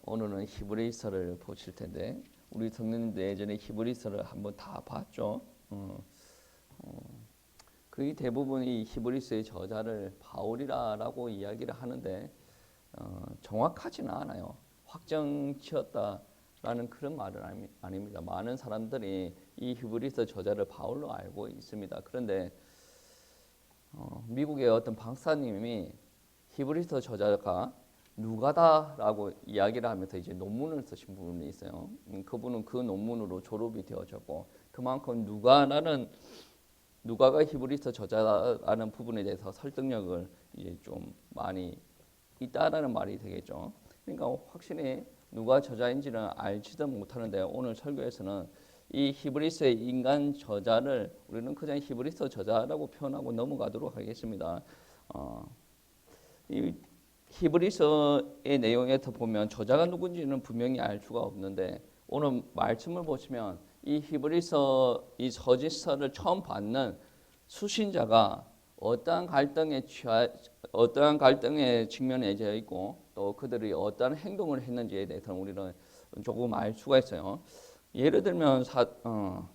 오늘은 히브리서를 보실 텐데 우리 성도님들 예전에 히브리서를 한번 다 봤죠. 거의 대부분 이 히브리서의 저자를 바울이라고 이야기를 하는데 정확하지는 않아요. 확정 지었다라는 그런 말은 아닙니다. 많은 사람들이 이 히브리서 저자를 바울로 알고 있습니다. 그런데 미국의 어떤 박사님이 히브리서 저자가 누가다라고 이야기를 하면서 이제 논문을 쓰신 분이 있어요. 그분은 그 논문으로 졸업이 되어졌고 그만큼 누가가 히브리서 저자라는 부분에 대해서 설득력을 이제 좀 많이 있다라는 말이 되겠죠. 그러니까 확실히 누가 저자인지는 알지도 못하는데 오늘 설교에서는 이 히브리서의 인간 저자를 우리는 그냥 히브리서 저자라고 표현하고 넘어가도록 하겠습니다. 이 히브리서의 내용에서 보면 저자가 누군지는 분명히 알 수가 없는데 오늘 말씀을 보시면 이 히브리서 이 서지서를 처음 받는 수신자가 어떠한 갈등에 직면해 있고 또 그들이 어떠한 행동을 했는지에 대해서는 우리는 조금 알 수가 있어요. 예를 들면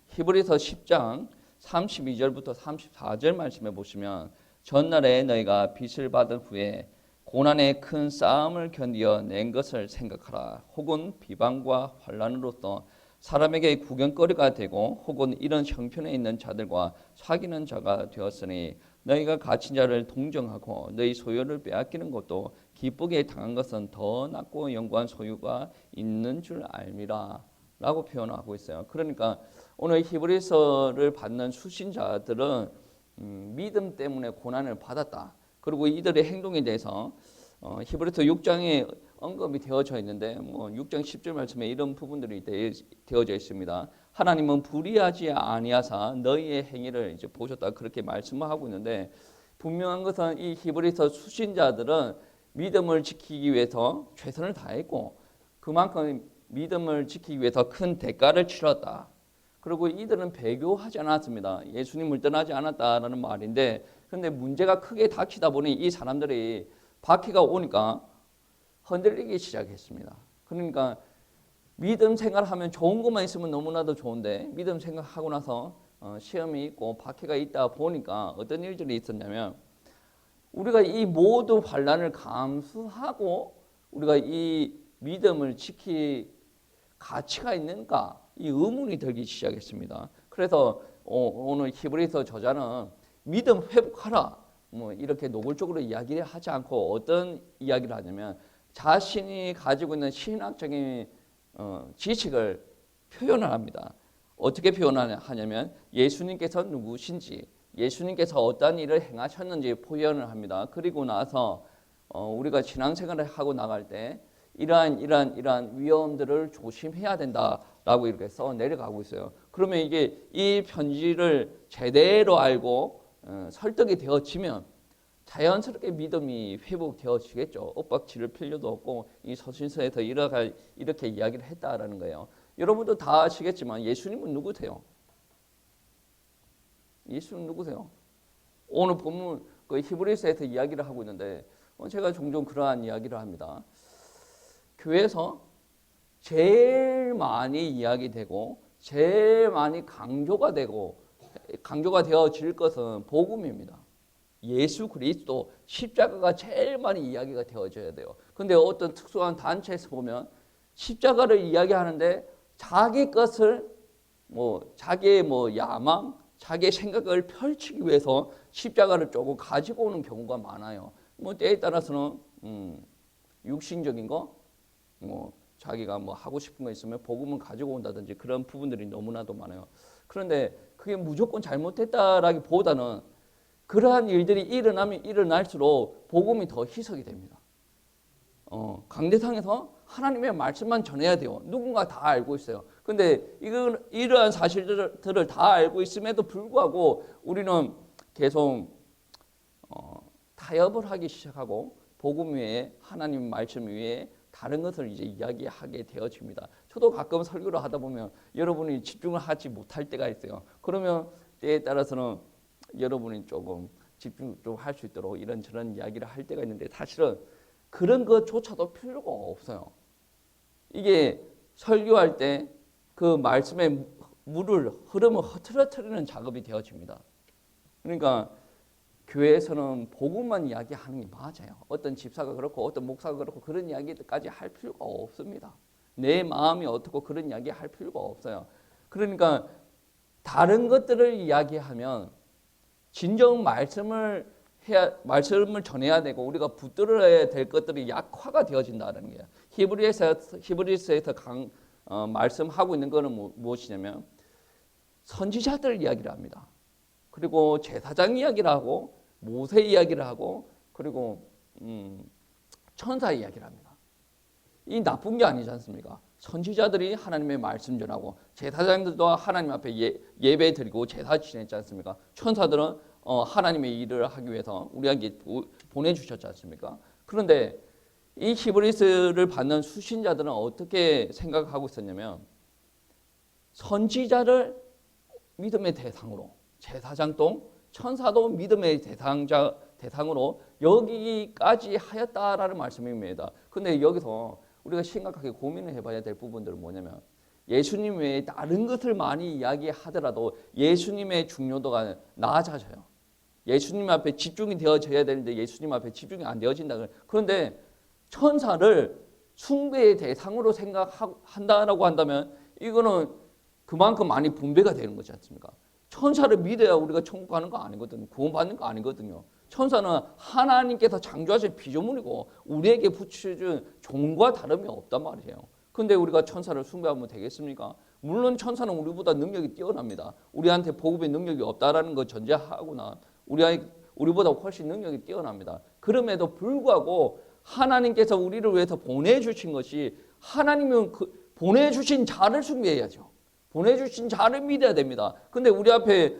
히브리서 10장 32절부터 34절 말씀에 보시면 전날에 너희가 빚을 받은 후에 고난의 큰 싸움을 견디어 낸 것을 생각하라. 혹은 비방과 환난으로서 사람에게 구경거리가 되고 혹은 이런 형편에 있는 자들과 사귀는 자가 되었으니 너희가 갇힌 자를 동정하고 너희 소유를 빼앗기는 것도 기쁘게 당한 것은 더 낫고 영광한 소유가 있는 줄 알미라 라고 표현하고 있어요. 그러니까 오늘 히브리서를 받는 수신자들은 믿음 때문에 고난을 받았다. 그리고 이들의 행동에 대해서 히브리서 6장에 언급이 되어져 있는데 6장 10절 말씀에 이런 부분들이 되어져 있습니다. 하나님은 불의하지 아니하사 너희의 행위를 이제 보셨다 그렇게 말씀을 하고 있는데 분명한 것은 이 히브리서 수신자들은 믿음을 지키기 위해서 최선을 다했고 그만큼 믿음을 지키기 위해서 큰 대가를 치렀다. 그리고 이들은 배교하지 않았습니다. 예수님을 떠나지 않았다라는 말인데 그런데 문제가 크게 닥치다 보니 이 사람들이 박해가 오니까 흔들리기 시작했습니다. 그러니까 믿음 생활하면 좋은 것만 있으면 너무나도 좋은데 믿음 생활하고 나서 시험이 있고 박해가 있다 보니까 어떤 일들이 있었냐면 우리가 이 모든 환난을 감수하고 우리가 이 믿음을 지킬 가치가 있는가 이 의문이 들기 시작했습니다. 그래서 오늘 히브리서 저자는 믿음 회복하라 이렇게 노골적으로 이야기를 하지 않고 어떤 이야기를 하냐면 자신이 가지고 있는 신학적인 지식을 표현을 합니다. 어떻게 표현하냐면 예수님께서 누구신지 예수님께서 어떤 일을 행하셨는지 표현을 합니다. 그리고 나서 우리가 신앙생활을 하고 나갈 때 이러한 위험들을 조심해야 된다라고 이렇게 써 내려가고 있어요. 그러면 이게 이 편지를 제대로 알고 설득이 되어지면 자연스럽게 믿음이 회복되어지겠죠. 엇박지를 필요도 없고 이 서신서에서 이렇게 이야기를 했다라는 거예요. 여러분도 다 아시겠지만 예수님은 누구세요? 예수는 누구세요? 오늘 본문 그 히브리서에서 이야기를 하고 있는데 제가 종종 그러한 이야기를 합니다. 교회에서 제일 많이 이야기되고 제일 많이 강조가 되어질 것은 복음입니다. 예수 그리스도 십자가가 제일 많이 이야기가 되어져야 돼요. 근데 어떤 특수한 단체에서 보면 십자가를 이야기하는데 자기 것을 자기의 야망, 자기의 생각을 펼치기 위해서 십자가를 조금 가지고 오는 경우가 많아요. 때에 따라서는 육신적인 거, 자기가 하고 싶은 거 있으면 복음을 가지고 온다든지 그런 부분들이 너무나도 많아요. 그런데 그게 무조건 잘못됐다라기보다는 그러한 일들이 일어나면 일어날수록 복음이 더 희석이 됩니다. 강대상에서 하나님의 말씀만 전해야 돼요. 누군가 다 알고 있어요. 근데 이러한 사실들을 다 알고 있음에도 불구하고 우리는 계속 타협을 하기 시작하고 복음 외에 하나님 말씀 외에 다른 것을 이제 이야기하게 되어집니다. 저도 가끔 설교를 하다 보면 여러분이 집중을 하지 못할 때가 있어요. 그러면 때에 따라서는 여러분이 조금 집중 좀 할 수 있도록 이런저런 이야기를 할 때가 있는데 사실은 그런 것조차도 필요가 없어요. 이게 설교할 때 그 말씀의 흐름을 흐트러뜨리는 작업이 되어집니다. 그러니까 교회에서는 복음만 이야기하는 게 맞아요. 어떤 집사가 그렇고 어떤 목사가 그렇고 그런 이야기까지 할 필요가 없습니다. 내 마음이 어떻고 그런 이야기 할 필요가 없어요. 그러니까 다른 것들을 이야기하면 진정 말씀을 전해야 되고 우리가 붙들어야 될 것들이 약화가 되어진다는 거예요. 히브리서에서 말씀하고 있는 것은 무엇이냐면 선지자들 이야기를 합니다. 그리고 제사장 이야기를 하고 모세 이야기를 하고 그리고 천사 이야기를 합니다. 이 나쁜 게 아니지 않습니까? 선지자들이 하나님의 말씀 전하고 제사장들도 하나님 앞에 예배 드리고 제사 지냈지 않습니까? 천사들은 하나님의 일을 하기 위해서 우리에게 보내주셨지 않습니까? 그런데 이 히브리서를 받는 수신자들은 어떻게 생각하고 있었냐면 선지자를 믿음의 대상으로, 제사장도 천사도 믿음의 대상으로 여기까지 하였다라는 말씀입니다. 그런데 여기서 우리가 심각하게 고민을 해봐야 될 부분들은 뭐냐면 예수님 외에 다른 것을 많이 이야기하더라도 예수님의 중요도가 낮아져요. 예수님 앞에 집중이 되어져야 되는데 예수님 앞에 집중이 안 되어진다. 그런데 천사를 숭배의 대상으로 생각한다라고 한다면 이거는 그만큼 많이 분배가 되는 거지 않습니까? 천사를 믿어야 우리가 천국 가는 거 아니거든요. 구원받는 거 아니거든요. 천사는 하나님께서 창조하신 피조물이고 우리에게 붙여준 종과 다름이 없단 말이에요. 그런데 우리가 천사를 숭배하면 되겠습니까? 물론 천사는 우리보다 능력이 뛰어납니다. 우리한테 보급의 능력이 없다라는 거 전제하고나 우리보다 훨씬 능력이 뛰어납니다. 그럼에도 불구하고 하나님께서 우리를 위해서 보내주신 것이 하나님은 보내주신 자를 숭배해야죠. 보내주신 자를 믿어야 됩니다. 근데 우리 앞에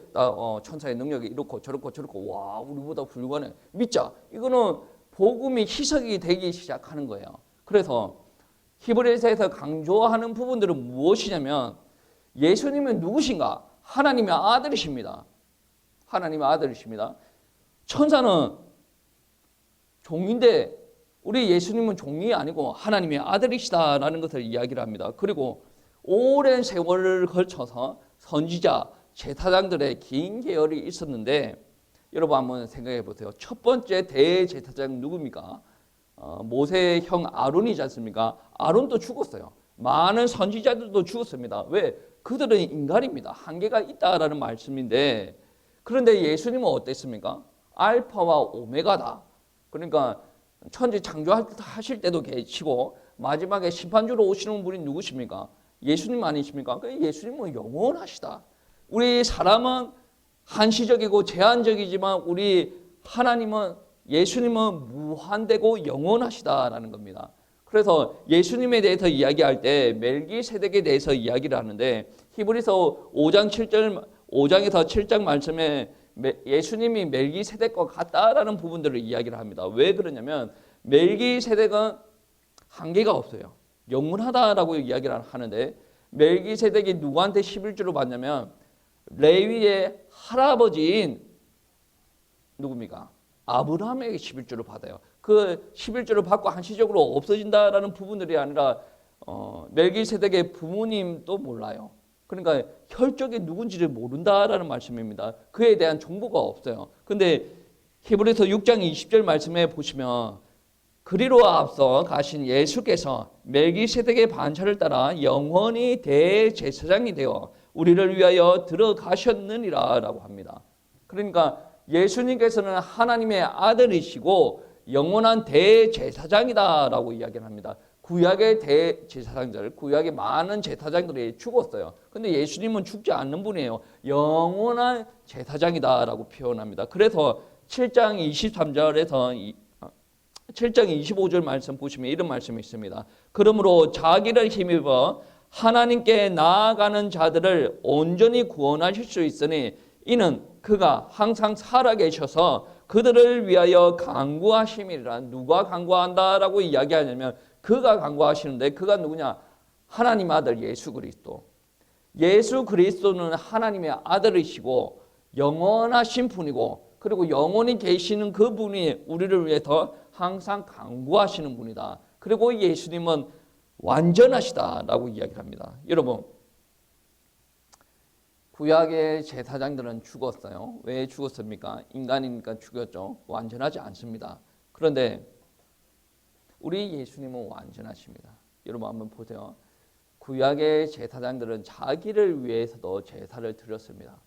천사의 능력이 이렇고 저렇고 와 우리보다 훌륭하네 믿자. 이거는 복음이 희석이 되기 시작하는 거예요. 그래서 히브리서에서 강조하는 부분들은 무엇이냐면 예수님은 누구신가? 하나님의 아들이십니다. 하나님의 아들이십니다. 천사는 종인데 우리 예수님은 종이 아니고 하나님의 아들이시다라는 것을 이야기를 합니다. 그리고 오랜 세월을 걸쳐서 선지자, 제사장들의 긴 계열이 있었는데 여러분 한번 생각해 보세요. 첫 번째 대제사장 누굽니까? 모세의 형 아론이지 않습니까? 아론도 죽었어요. 많은 선지자들도 죽었습니다. 왜? 그들은 인간입니다. 한계가 있다라는 말씀인데 그런데 예수님은 어땠습니까? 알파와 오메가다. 그러니까 천지 창조하실 때도 계시고 마지막에 심판주로 오시는 분이 누구십니까? 예수님 아니십니까? 예수님은 영원하시다. 우리 사람은 한시적이고 제한적이지만 우리 하나님은 예수님은 무한되고 영원하시다라는 겁니다. 그래서 예수님에 대해서 이야기할 때 멜기세덱에 대해서 이야기를 하는데 히브리서 5장에서 7장 말씀에 예수님이 멜기세덱과 같다라는 부분들을 이야기를 합니다. 왜 그러냐면 멜기세덱은 한계가 없어요. 영원하다라고 이야기를 하는데 멜기세덱이 누구한테 11조를 받냐면 레위의 할아버지인 누굽니까? 아브라함에게 11조를 받아요. 그 11조를 받고 한시적으로 없어진다라는 부분들이 아니라 멜기세덱의 부모님도 몰라요. 그러니까 혈족이 누군지를 모른다라는 말씀입니다. 그에 대한 정보가 없어요. 그런데 히브리서 6장 20절 말씀에 보시면 그리로 앞서 가신 예수께서 멜기세덱의 반차를 따라 영원히 대제사장이 되어 우리를 위하여 들어가셨느니라 라고 합니다. 그러니까 예수님께서는 하나님의 아들이시고 영원한 대제사장이다 라고 이야기를 합니다. 구약의 대제사장들, 구약의 많은 제사장들이 죽었어요. 근데 예수님은 죽지 않는 분이에요. 영원한 제사장이다 라고 표현합니다. 그래서 7장 23절에서 7장 25절 말씀 보시면 이런 말씀이 있습니다. 그러므로 자기를 힘입어 하나님께 나아가는 자들을 온전히 구원하실 수 있으니 이는 그가 항상 살아계셔서 그들을 위하여 간구하심이라. 누가 간구한다라고 이야기하냐면 그가 간구하시는데 그가 누구냐? 하나님 아들 예수 그리스도. 예수 그리스도는 하나님의 아들이시고 영원하신 분이고 그리고 영원히 계시는 그분이 우리를 위해서 항상 간구하시는 분이다. 그리고 예수님은 완전하시다라고 이야기합니다. 여러분, 구약의 제사장들은 죽었어요. 왜 죽었습니까? 인간이니까 죽였죠. 완전하지 않습니다. 그런데 우리 예수님은 완전하십니다. 여러분 한번 보세요. 구약의 제사장들은 자기를 위해서도 제사를 드렸습니다.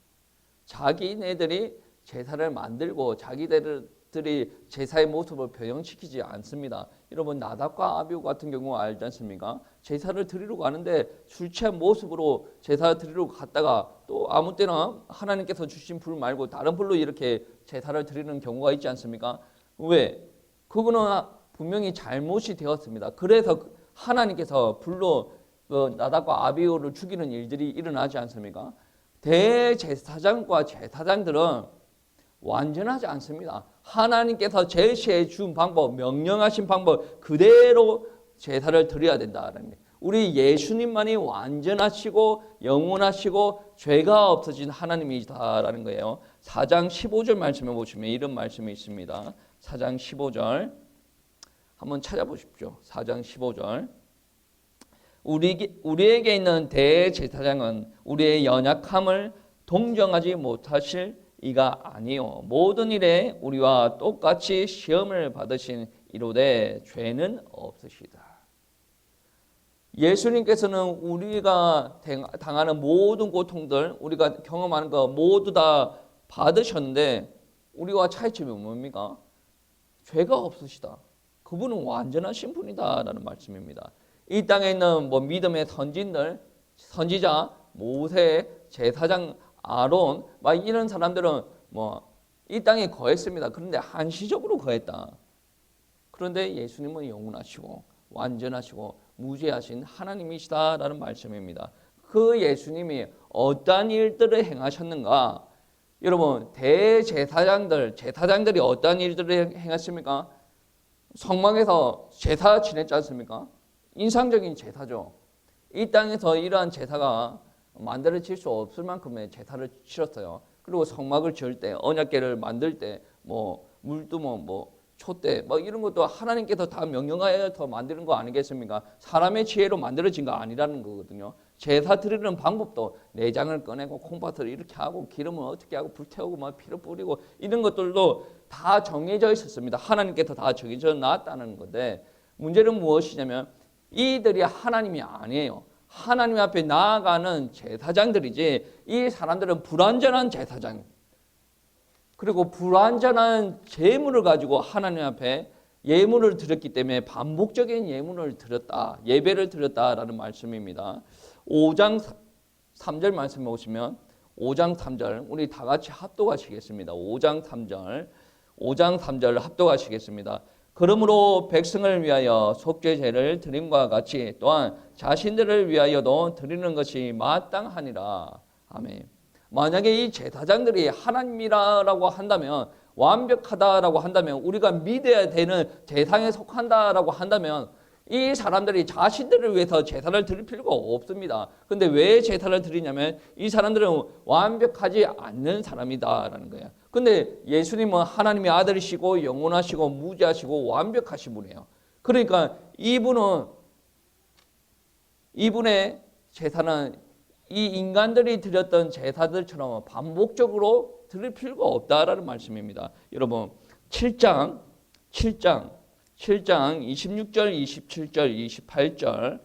자기네들이 제사를 만들고 자기들이 제사의 모습을 변형시키지 않습니다. 여러분 나답과 아비후 같은 경우 알지 않습니까? 제사를 드리러 가는데 술 취한 모습으로 제사를 드리러 갔다가 또 아무 때나 하나님께서 주신 불 말고 다른 불로 이렇게 제사를 드리는 경우가 있지 않습니까? 왜? 그거는 분명히 잘못이 되었습니다. 그래서 하나님께서 불로 나답과 아비후를 죽이는 일들이 일어나지 않습니까? 대제사장과 제사장들은 완전하지 않습니다. 하나님께서 제시해 준 방법, 명령하신 방법 그대로 제사를 드려야 된다는 거예요. 우리 예수님만이 완전하시고 영원하시고 죄가 없어진 하나님이다라는 거예요. 4장 15절 말씀해 보시면 이런 말씀이 있습니다. 4장 15절 한번 찾아보십시오. 4장 15절 우리에게 있는 대제사장은 우리의 연약함을 동정하지 못하실 이가 아니요 모든 일에 우리와 똑같이 시험을 받으신 이로되 죄는 없으시다. 예수님께서는 우리가 당하는 모든 고통들 우리가 경험하는 거 모두 다 받으셨는데 우리와 차이점이 뭡니까? 죄가 없으시다. 그분은 완전하신 분이다라는 말씀입니다. 이 땅에 있는 믿음의 선지자 모세, 제사장 아론 막 이런 사람들은 이 땅에 거했습니다. 그런데 한시적으로 거했다. 그런데 예수님은 영원하시고 완전하시고 무죄하신 하나님이시다라는 말씀입니다. 그 예수님이 어떠한 일들을 행하셨는가? 여러분 제사장들이 어떠한 일들을 행했습니까? 성막에서 제사 지냈지 않습니까? 인상적인 제사죠. 이 땅에서 이러한 제사가 만들어질 수 없을 만큼의 제사를 치렀어요. 그리고 성막을 지을 때, 언약궤를 만들 때, 물두멍, 촛대, 이런 것도 하나님께서 다 명령하여서 만드는 거 아니겠습니까? 사람의 지혜로 만들어진 거 아니라는 거거든요. 제사 드리는 방법도 내장을 꺼내고 콩팥을 이렇게 하고 기름을 어떻게 하고 불태우고 피를 뿌리고 이런 것들도 다 정해져 있었습니다. 하나님께서 다 정해져 놨다는 건데 문제는 무엇이냐면 이들이 하나님이 아니에요. 하나님 앞에 나아가는 제사장들이지 이 사람들은 불완전한 제사장 그리고 불완전한 제물을 가지고 하나님 앞에 예물을 드렸기 때문에 반복적인 예물을 드렸다. 예배를 드렸다라는 말씀입니다. 5장 3절 말씀에 오시면 5장 3절 우리 다 같이 합독하시겠습니다. 5장 3절 합독하시겠습니다. 그러므로 백성을 위하여 속죄제를 드림과 같이 또한 자신들을 위하여도 드리는 것이 마땅하니라. 아멘. 만약에 이 제사장들이 하나님이라고 한다면 완벽하다라고 한다면 우리가 믿어야 되는 대상에 속한다라고 한다면 이 사람들이 자신들을 위해서 제사를 드릴 필요가 없습니다. 그런데 왜 제사를 드리냐면 이 사람들은 완벽하지 않는 사람이다라는 거예요. 근데 예수님은 하나님의 아들이시고 영원하시고 무죄하시고 완벽하신 분이에요. 그러니까 이분의 제사는 이 인간들이 드렸던 제사들처럼 반복적으로 드릴 필요가 없다라는 말씀입니다. 여러분 7장 26절, 27절, 28절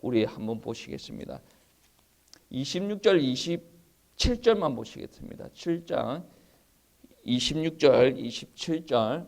우리 한번 보시겠습니다. 26절, 27절만 보시겠습니다. 7장 26절, 27절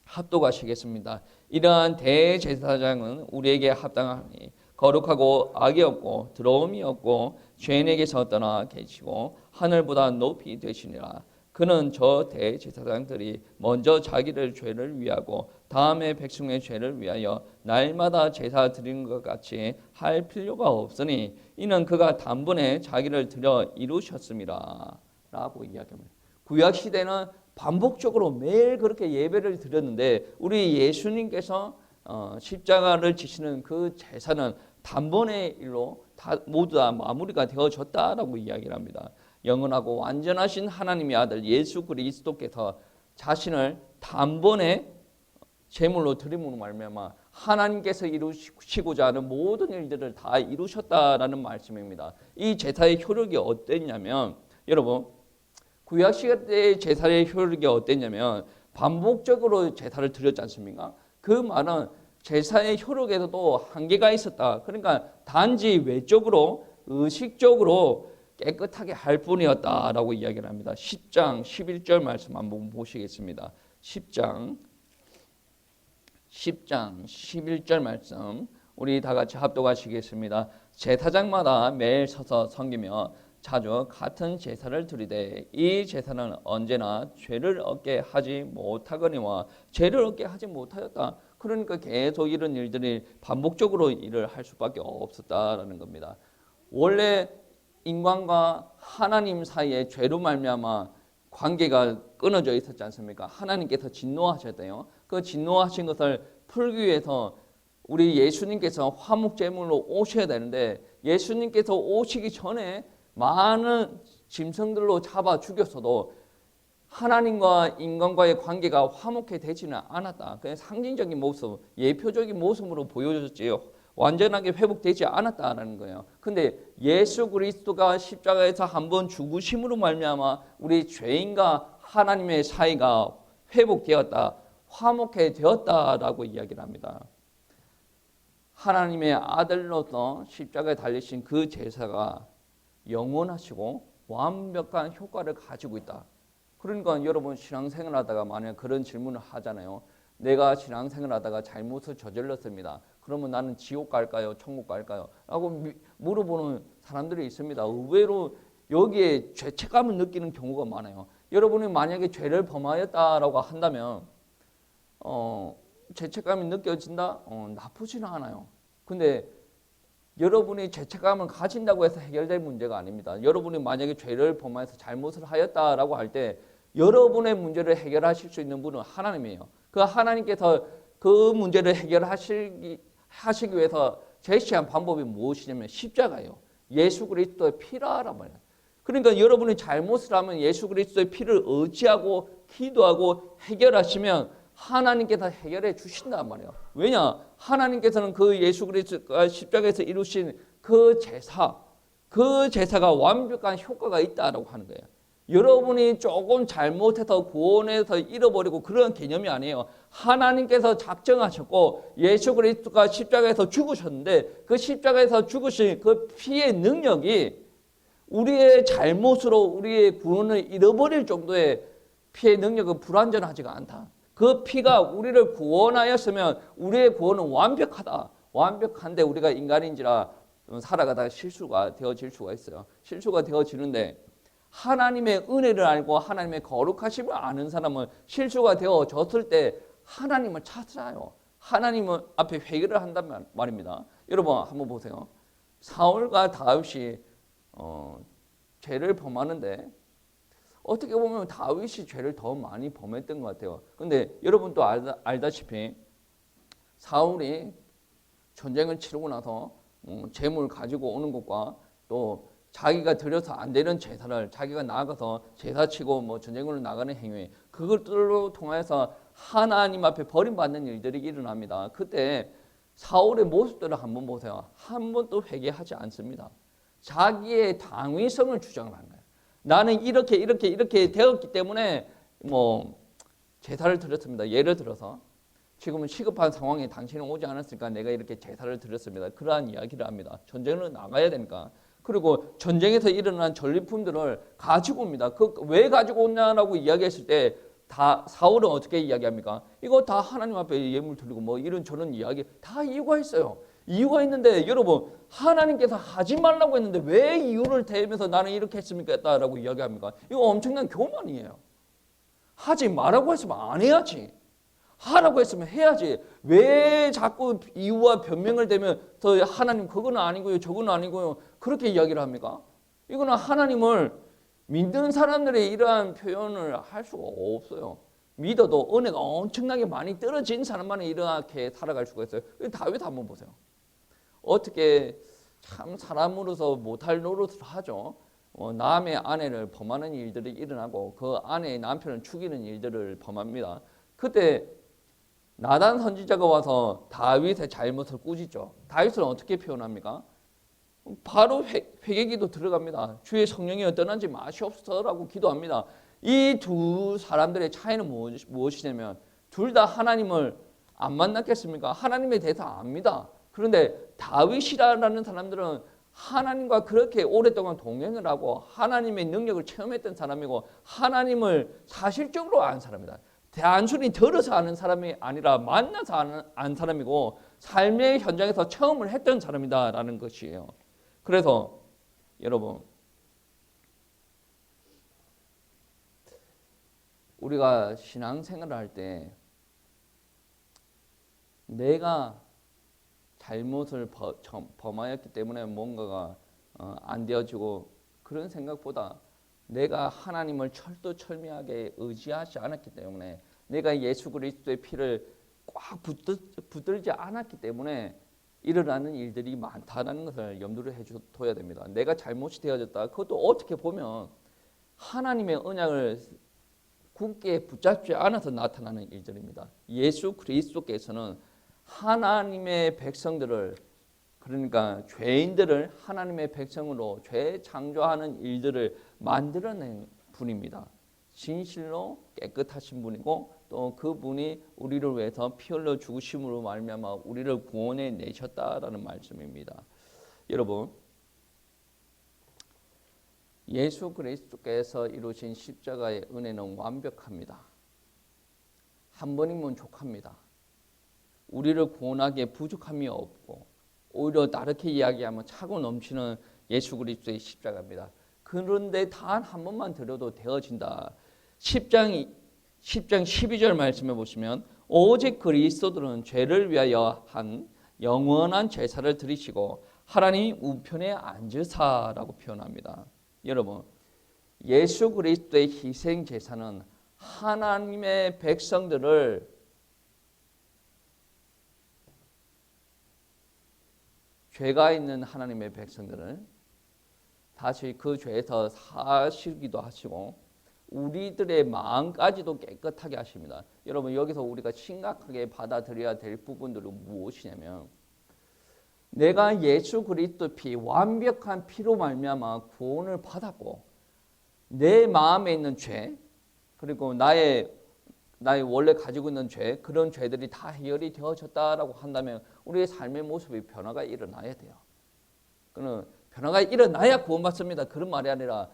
합독하시겠습니다. 이러한 대제사장은 우리에게 합당하니 거룩하고 악이 없고 더러움이 없고 죄인에게서 떠나 계시고 하늘보다 높이 되시니라. 그는 저 대제사장들이 먼저 자기를 죄를 위하고 다음에 백성의 죄를 위하여 날마다 제사 드리는 것 같이 할 필요가 없으니 이는 그가 단번에 자기를 드려 이루셨습니다. 라고 이야기합니다. 구약시대는 반복적으로 매일 그렇게 예배를 드렸는데 우리 예수님께서 십자가를 지시는 그 제사는 단번의 일로 모두 다 마무리가 되어졌다라고 이야기를 합니다. 영원하고 완전하신 하나님의 아들 예수 그리스도께서 자신을 단번에 제물로 드림으로 말미암아 하나님께서 이루시고자 하는 모든 일들을 다 이루셨다라는 말씀입니다. 이 제사의 효력이 어땠냐면 여러분 구약 시대의 제사의 효력이 어땠냐면 반복적으로 제사를 드렸지 않습니까? 그 말은 제사의 효력에서도 한계가 있었다. 그러니까 단지 외적으로 의식적으로 깨끗하게 할 뿐이었다라고 이야기를 합니다. 10장 11절 말씀 한번 보시겠습니다. 10장 11절 말씀 우리 다 같이 합독하시겠습니다. 제사장마다 매일 서서 섬기며 자주 같은 제사를 드리되 이 제사는 언제나 죄를 얻게 하지 못하거니와 죄를 얻게 하지 못하였다. 그러니까 계속 이런 일들이 반복적으로 일을 할 수밖에 없었다라는 겁니다. 원래 인간과 하나님 사이에 죄로 말미암아 관계가 끊어져 있었지 않습니까? 하나님께서 진노하셨대요. 그 진노하신 것을 풀기 위해서 우리 예수님께서 화목제물로 오셔야 되는데 예수님께서 오시기 전에 많은 짐승들로 잡아 죽였어도 하나님과 인간과의 관계가 화목해 되지는 않았다. 그냥 상징적인 모습, 예표적인 모습으로 보여줬지요. 완전하게 회복되지 않았다라는 거예요. 근데 예수 그리스도가 십자가에서 한번 죽으심으로 말미암아 우리 죄인과 하나님의 사이가 회복되었다, 화목해 되었다라고 이야기를 합니다. 하나님의 아들로서 십자가에 달리신 그 제사가 영원하시고 완벽한 효과를 가지고 있다. 그러니까 여러분 신앙생활 하다가 만약 그런 질문을 하잖아요. 내가 신앙생활 하다가 잘못을 저질렀습니다. 그러면 나는 지옥 갈까요? 천국 갈까요? 라고 물어보는 사람들이 있습니다. 의외로 여기에 죄책감을 느끼는 경우가 많아요. 여러분이 만약에 죄를 범하였다라고 한다면 죄책감이 느껴진다? 나쁘지는 않아요. 근데 여러분이 죄책감을 가진다고 해서 해결될 문제가 아닙니다. 여러분이 만약에 죄를 범해서 잘못을 하였다라고 할 때 여러분의 문제를 해결하실 수 있는 분은 하나님이에요. 그 하나님께서 그 문제를 해결하시기 위해서 제시한 방법이 무엇이냐면 십자가예요. 예수 그리스도의 피라란 말이에요. 그러니까 여러분이 잘못을 하면 예수 그리스도의 피를 의지하고 기도하고 해결하시면 하나님께서 해결해 주신단 말이에요. 왜냐? 하나님께서는 그 예수 그리스도가 십자가에서 이루신 그 제사가 완벽한 효과가 있다라고 하는 거예요. 여러분이 조금 잘못해서 구원해서 잃어버리고 그런 개념이 아니에요. 하나님께서 작정하셨고 예수 그리스도가 십자가에서 죽으셨는데 그 십자가에서 죽으신 그 피의 능력이 우리의 잘못으로 우리의 구원을 잃어버릴 정도의 피의 능력은 불완전하지가 않다. 그 피가 우리를 구원하였으면 우리의 구원은 완벽하다. 완벽한데 우리가 인간인지라 살아가다가 실수가 되어질 수가 있어요. 실수가 되어지는데 하나님의 은혜를 알고 하나님의 거룩하심을 아는 사람은 실수가 되어졌을 때 하나님을 찾아요. 하나님 앞에 회개를 한단 말입니다. 여러분 한번 보세요. 사울과 다윗이 죄를 범하는데 어떻게 보면 다윗이 죄를 더 많이 범했던 것 같아요. 그런데 여러분도 알다시피 사울이 전쟁을 치르고 나서 재물 가지고 오는 것과 또 자기가 드려서 안 되는 제사를 자기가 나가서 제사 치고 전쟁으로 나가는 행위, 그것들로 통해서 하나님 앞에 버림받는 일들이 일어납니다. 그때 사울의 모습들을 한번 보세요. 한 번도 회개하지 않습니다. 자기의 당위성을 주장을 하는 거예요. 나는 이렇게 되었기 때문에 제사를 드렸습니다. 예를 들어서 지금은 시급한 상황에 당신은 오지 않았으니까 내가 이렇게 제사를 드렸습니다. 그러한 이야기를 합니다. 전쟁을 나가야 되니까. 그리고 전쟁에서 일어난 전리품들을 가지고 옵니다. 왜 가지고 오냐라고 이야기했을 때 다 사울은 어떻게 이야기합니까? 이거 다 하나님 앞에 예물 드리고 이런 저런 이야기 다 이유가 있어요. 이유가 있는데 여러분 하나님께서 하지 말라고 했는데 왜 이유를 대면서 나는 이렇게 했습니까? 라고 이야기합니까? 이거 엄청난 교만이에요. 하지 말라고 했으면 안 해야지. 하라고 했으면 해야지. 왜 자꾸 이유와 변명을 대면 더 하나님 그거는 아니고요 저거는 아니고요 그렇게 이야기를 합니까? 이거는 하나님을 믿는 사람들의 이러한 표현을 할 수가 없어요. 믿어도 은혜가 엄청나게 많이 떨어진 사람만이 이렇게 살아갈 수가 있어요. 다윗 한번 보세요. 어떻게 참 사람으로서 못할 노릇을 하죠. 남의 아내를 범하는 일들이 일어나고 그 아내의 남편을 죽이는 일들을 범합니다. 그때 나단 선지자가 와서 다윗의 잘못을 꾸짖죠. 다윗은 어떻게 표현합니까? 바로 회개기도 들어갑니다. 주의 성령이 떠나지 마시옵소서라고 기도합니다. 이 두 사람들의 차이는 무엇이냐면 둘 다 하나님을 안 만났겠습니까? 하나님에 대해서 압니다. 그런데 다윗이라는 사람들은 하나님과 그렇게 오랫동안 동행을 하고 하나님의 능력을 체험했던 사람이고 하나님을 사실적으로 아는 사람이다. 단순히 들어서 아는 사람이 아니라 만나서 아는 사람이고 삶의 현장에서 체험을 했던 사람이다라는 것이에요. 그래서 여러분 우리가 신앙생활을 할 때 내가 잘못을 범하였기 때문에 뭔가가 안 되어지고 그런 생각보다 내가 하나님을 철두철미하게 의지하지 않았기 때문에 내가 예수 그리스도의 피를 꽉 붙들지 않았기 때문에 일어나는 일들이 많다는 것을 염두를 해둬야 됩니다. 내가 잘못이 되어졌다. 그것도 어떻게 보면 하나님의 언약을 굳게 붙잡지 않아서 나타나는 일들입니다. 예수 그리스도께서는 하나님의 백성들을 그러니까 죄인들을 하나님의 백성으로 재창조하는 일들을 만들어낸 분입니다. 진실로 깨끗하신 분이고 또 그분이 우리를 위해서 피 흘려 죽으심으로 말미암아 우리를 구원해 내셨다라는 말씀입니다. 여러분 예수 그리스도께서 이루신 십자가의 은혜는 완벽합니다. 한 번이면 족합니다. 우리를 구원하기에 부족함이 없고 오히려 다르게 이야기하면 차고 넘치는 예수 그리스도의 십자가입니다. 그런데 단 한 번만 드려도 되어진다. 10장 12절 말씀해 보시면 오직 그리스도들은 죄를 위하여 한 영원한 제사를 드리시고 하나님 우편에 앉으사라고 표현합니다. 여러분 예수 그리스도의 희생 제사는 하나님의 백성들을 죄가 있는 하나님의 백성들을 다시 그 죄에서 사시기도 하시고 우리들의 마음까지도 깨끗하게 하십니다. 여러분 여기서 우리가 심각하게 받아들여야 될 부분들은 무엇이냐면 내가 예수 그리스도 피 완벽한 피로 말미암아 구원을 받았고 내 마음에 있는 죄 그리고 나의 원래 가지고 있는 죄 그런 죄들이 다 해결이 되어졌다라고 한다면 우리의 삶의 모습이 변화가 일어나야 돼요. 그는 변화가 일어나야 구원받습니다. 그런 말이 아니라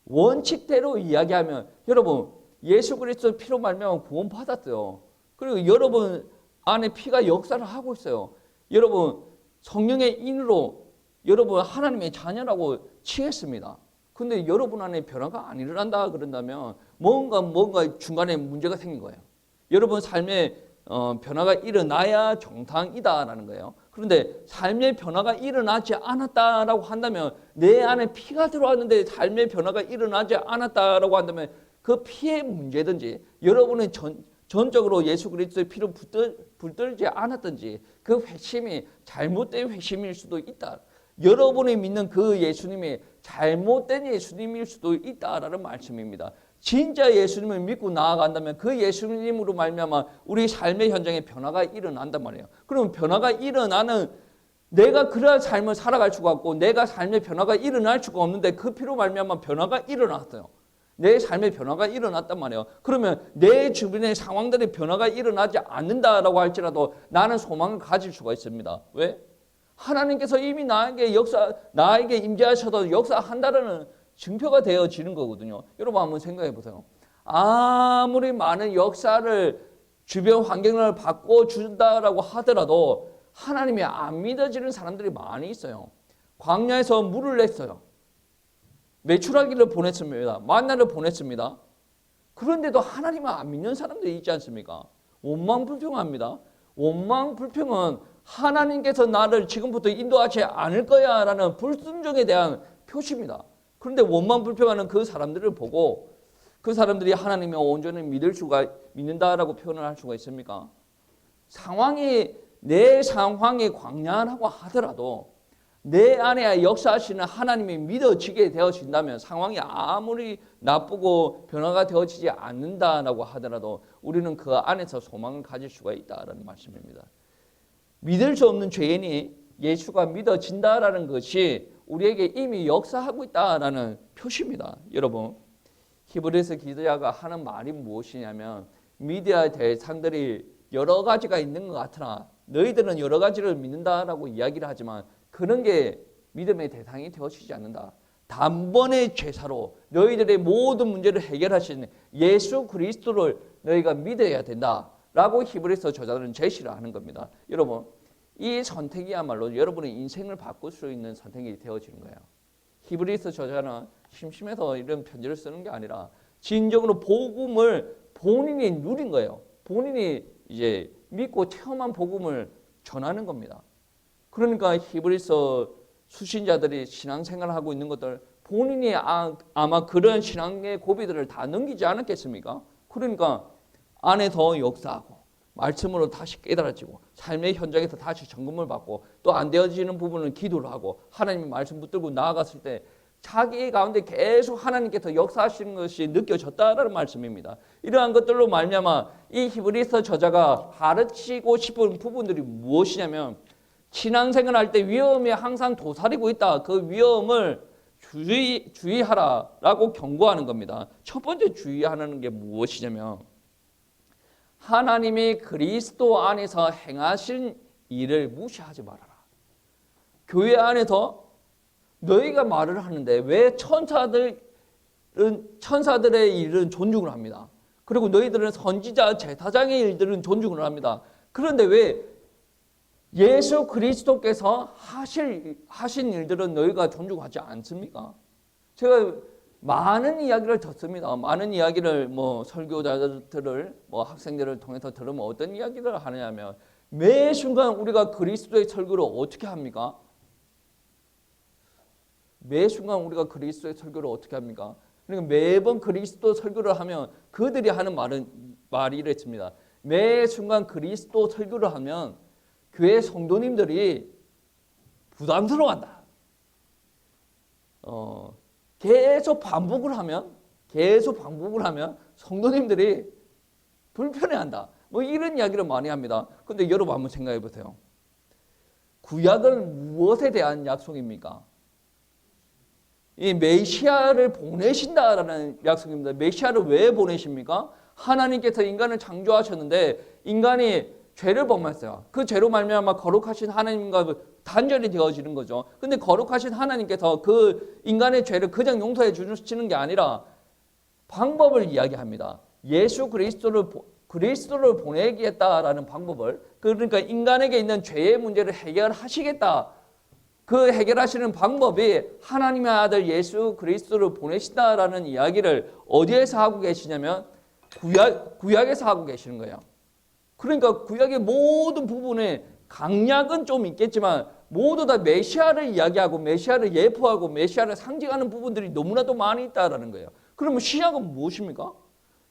원칙대로 이야기하면 여러분 예수 그리스도 피로 말미암아 구원받았어요. 그리고 여러분 안에 피가 역사를 하고 있어요. 여러분 성령의 인으로 여러분 하나님의 자녀라고 칭했습니다. 근데 여러분 안에 변화가 안 일어난다 그런다면 뭔가 중간에 문제가 생긴 거예요. 여러분 삶에 변화가 일어나야 정상이다라는 거예요. 그런데 삶의 변화가 일어나지 않았다라고 한다면 내 안에 피가 들어왔는데 삶의 변화가 일어나지 않았다라고 한다면 그 피의 문제든지 여러분은 전적으로 예수 그리스도의 피로 붙들지 않았든지 그 회심이 잘못된 회심일 수도 있다. 여러분이 믿는 그 예수님이 잘못된 예수님일 수도 있다라는 말씀입니다. 진짜 예수님을 믿고 나아간다면 그 예수님으로 말미암아 우리 삶의 현장에 변화가 일어난단 말이에요. 그럼 변화가 일어나는 내가 그러한 삶을 살아갈 수가 없고 내가 삶의 변화가 일어날 수가 없는데 그 피로 말미암아 변화가 일어났어요. 내 삶의 변화가 일어났단 말이에요. 그러면 내 주변의 상황들의 변화가 일어나지 않는다라고 할지라도 나는 소망을 가질 수가 있습니다. 왜? 하나님께서 이미 나에게 임재하셔서 역사한다라는 증표가 되어지는 거거든요. 여러분 한번 생각해 보세요. 아무리 많은 역사를 주변 환경을 바꿔준다라고 하더라도 하나님이 안 믿어지는 사람들이 많이 있어요. 광야에서 물을 냈어요. 메추라기를 보냈습니다. 만나를 보냈습니다. 그런데도 하나님을 안 믿는 사람들이 있지 않습니까? 원망불평합니다. 원망불평은 하나님께서 나를 지금부터 인도하지 않을 거야 라는 불순종에 대한 표시입니다. 그런데 원망불평하는 그 사람들을 보고 그 사람들이 하나님을 온전히 믿는다라고 표현을 할 수가 있습니까? 내 상황이 광야라고 하더라도 내 안에 역사하시는 하나님이 믿어지게 되어진다면 상황이 아무리 나쁘고 변화가 되어지지 않는다라고 하더라도 우리는 그 안에서 소망을 가질 수가 있다라는 말씀입니다. 믿을 수 없는 죄인이 예수가 믿어진다라는 것이 우리에게 이미 역사하고 있다라는 표시입니다. 여러분, 히브리서 기자가 하는 말이 무엇이냐면 믿어야 될 상들이 여러 가지가 있는 것 같으나 너희들은 여러 가지를 믿는다라고 이야기를 하지만 그런 게 믿음의 대상이 되어지지 않는다. 단번의 죄사로 너희들의 모든 문제를 해결하시는 예수 그리스도를 너희가 믿어야 된다라고 히브리서 저자들은 제시를 하는 겁니다. 여러분, 이 선택이야말로 여러분의 인생을 바꿀 수 있는 선택이 되어지는 거예요. 히브리서 저자는 심심해서 이런 편지를 쓰는 게 아니라 진정으로 복음을 본인이 누린 거예요. 본인이 이제 믿고 체험한 복음을 전하는 겁니다. 그러니까 히브리서 수신자들이 신앙생활을 하고 있는 것들 본인이 아마 그런 신앙의 고비들을 다 넘기지 않았겠습니까? 그러니까 안에 더 역사하고 말씀으로 다시 깨달아지고 삶의 현장에서 다시 점검을 받고 또 안 되어지는 부분은 기도를 하고 하나님의 말씀 붙들고 나아갔을 때 자기 가운데 계속 하나님께서 역사하시는 것이 느껴졌다라는 말씀입니다. 이러한 것들로 말미암아 이 히브리서 저자가 가르치고 싶은 부분들이 무엇이냐면 신앙생활 할 때 위험에 항상 도사리고 있다. 그 위험을 주의하라라고 경고하는 겁니다. 첫 번째 주의하는 게 무엇이냐면 하나님이 그리스도 안에서 행하신 일을 무시하지 말아라. 교회 안에서 너희가 말을 하는데 왜 천사들의 일은 존중을 합니다. 그리고 너희들은 선지자, 제사장의 일들은 존중을 합니다. 그런데 왜 예수 그리스도께서 하신 일들은 너희가 존중하지 않습니까? 제가 많은 이야기를 듣습니다. 많은 이야기를 설교자들을 학생들을 통해서 들으면 어떤 이야기를 하느냐면 매 순간 우리가 그리스도의 설교를 어떻게 합니까? 매 순간 우리가 그리스도의 설교를 어떻게 합니까? 그러니까 매번 그리스도 설교를 하면 그들이 하는 말이 이랬습니다. 매 순간 그리스도 설교를 하면 교회 성도님들이 부담스러워한다. 계속 반복을 하면 성도님들이 불편해한다. 이런 이야기를 많이 합니다. 그런데 여러분 한번 생각해 보세요. 구약은 무엇에 대한 약속입니까? 이 메시아를 보내신다라는 약속입니다. 메시아를 왜 보내십니까? 하나님께서 인간을 창조하셨는데 인간이 죄를 범했어요. 그 죄로 말미암아 거룩하신 하나님과 단절이 되어지는 거죠. 근데 거룩하신 하나님께서 그 인간의 죄를 그냥 용서해 주시는 게 아니라 방법을 이야기합니다. 예수 그리스도를 보내겠다라는 방법을, 그러니까 인간에게 있는 죄의 문제를 해결하시겠다. 그 해결하시는 방법이 하나님의 아들 예수 그리스도를 보내신다라는 이야기를 어디에서 하고 계시냐면 구약에서 하고 계시는 거예요. 그러니까 구약의 모든 부분에 강약은 좀 있겠지만 모두 다 메시아를 이야기하고 메시아를 예포하고 메시아를 상징하는 부분들이 너무나도 많이 있다라는 거예요. 그러면 신약은 무엇입니까?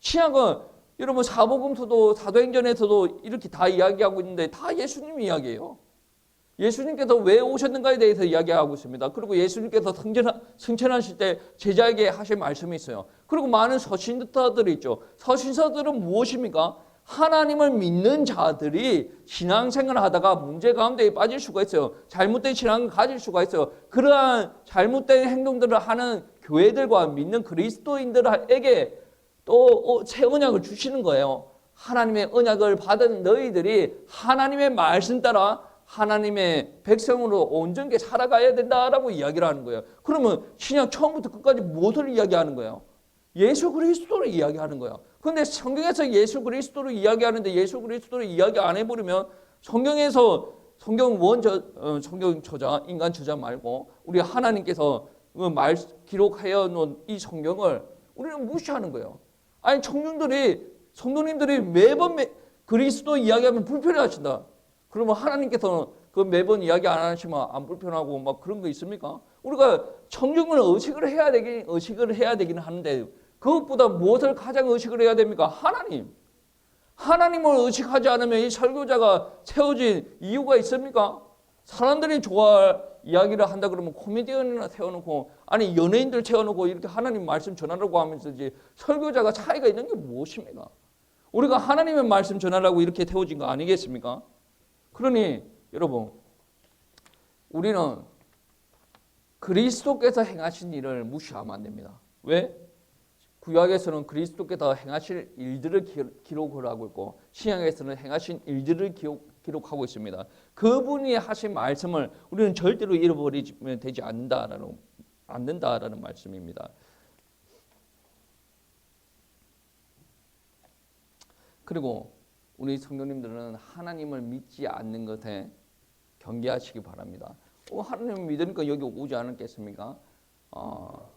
신약은 여러분 사복음서도 사도행전에서도 이렇게 다 이야기하고 있는데 다 예수님 이야기예요. 예수님께서 왜 오셨는가에 대해서 이야기하고 있습니다. 그리고 예수님께서 승천하실 때 제자에게 하신 말씀이 있어요. 그리고 많은 서신서들이 있죠. 서신서들은 무엇입니까? 하나님을 믿는 자들이 신앙생활을 하다가 문제 가운데 빠질 수가 있어요. 잘못된 신앙을 가질 수가 있어요. 그러한 잘못된 행동들을 하는 교회들과 믿는 그리스도인들에게 또 새 언약을 주시는 거예요. 하나님의 언약을 받은 너희들이 하나님의 말씀 따라 하나님의 백성으로 온전하게 살아가야 된다라고 이야기를 하는 거예요. 그러면 신약 처음부터 끝까지 무엇을 이야기하는 거예요? 예수 그리스도를 이야기하는 거예요. 그런데 성경에서 예수 그리스도를 이야기하는데 예수 그리스도를 이야기 안 해버리면 성경에서 성경 저자, 인간 저자 말고 우리 하나님께서 기록하여 놓은 이 성경을 우리는 무시하는 거예요. 아니 성도님들이 매번 그리스도 이야기하면 불편해하신다. 그러면 하나님께서는 그 매번 이야기 안 하시면 안 불편하고 막 그런 거 있습니까? 우리가 성경을 의식을 해야 되긴 하는데 그것보다 무엇을 가장 의식을 해야 됩니까? 하나님을 의식하지 않으면 이 설교자가 세워진 이유가 있습니까? 사람들이 좋아할 이야기를 한다 그러면 코미디언이나 세워놓고 아니 연예인들 채워놓고 이렇게 하나님 말씀 전하라고 하면서 이제 설교자가 차이가 있는 게 무엇입니까? 우리가 하나님의 말씀 전하라고 이렇게 태워진 거 아니겠습니까? 그러니 여러분 우리는 그리스도께서 행하신 일을 무시하면 안 됩니다. 왜? 구약에서는 그리스도께서 행하실 일들을 기록을 하고 있고 신약에서는 행하신 일들을 기록하고 있습니다. 그분이 하신 말씀을 우리는 절대로 잃어버리면 되지 않는다라는 말씀입니다. 그리고 우리 성도님들은 하나님을 믿지 않는 것에 경계하시기 바랍니다. 하나님을 믿으니까 여기 오지 않았겠습니까?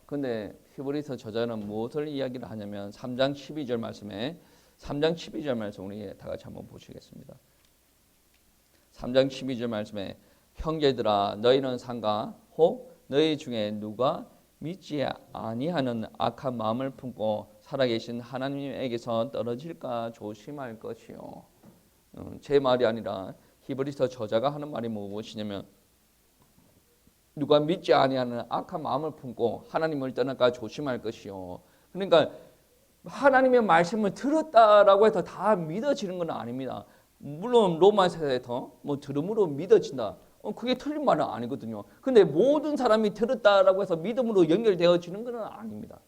근데 히브리서 저자는 무엇을 이야기를 하냐면 3장 12절 말씀에 3장 12절 말씀 우리 다 같이 한번 보시겠습니다. 3장 12절 말씀에 형제들아 너희는 삼가 혹 너희 중에 누가 믿지 아니하는 악한 마음을 품고 살아계신 하나님에게서 떨어질까 조심할 것이요. 제 말이 아니라 히브리서 저자가 하는 말이 무엇이냐면 누가 믿지 아니하는 악한 마음을 품고 하나님을 떠날까 조심할 것이요. 그러니까 하나님의 말씀을 들었다라고 해서 다 믿어지는 건 아닙니다. 물론 로마서에서 뭐 들음으로 믿어진다. 그게 틀린 말은 아니거든요. 근데 모든 사람이 들었다라고 해서 믿음으로 연결되어지는 건 아닙니다.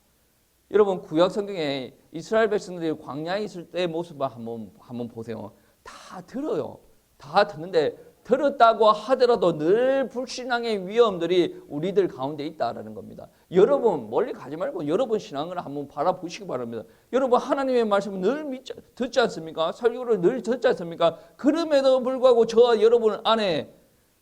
여러분 구약 성경에 이스라엘 백성들이 광야에 있을 때의 모습을 한번 보세요. 다 들어요. 다 듣는데 들었다고 하더라도 늘 불신앙의 위험들이 우리들 가운데 있다라는 겁니다. 여러분 멀리 가지 말고 여러분 신앙을 한번 바라보시기 바랍니다. 여러분 하나님의 말씀을 늘 듣지 않습니까? 설교를 늘 듣지 않습니까? 그럼에도 불구하고 저와 여러분 안에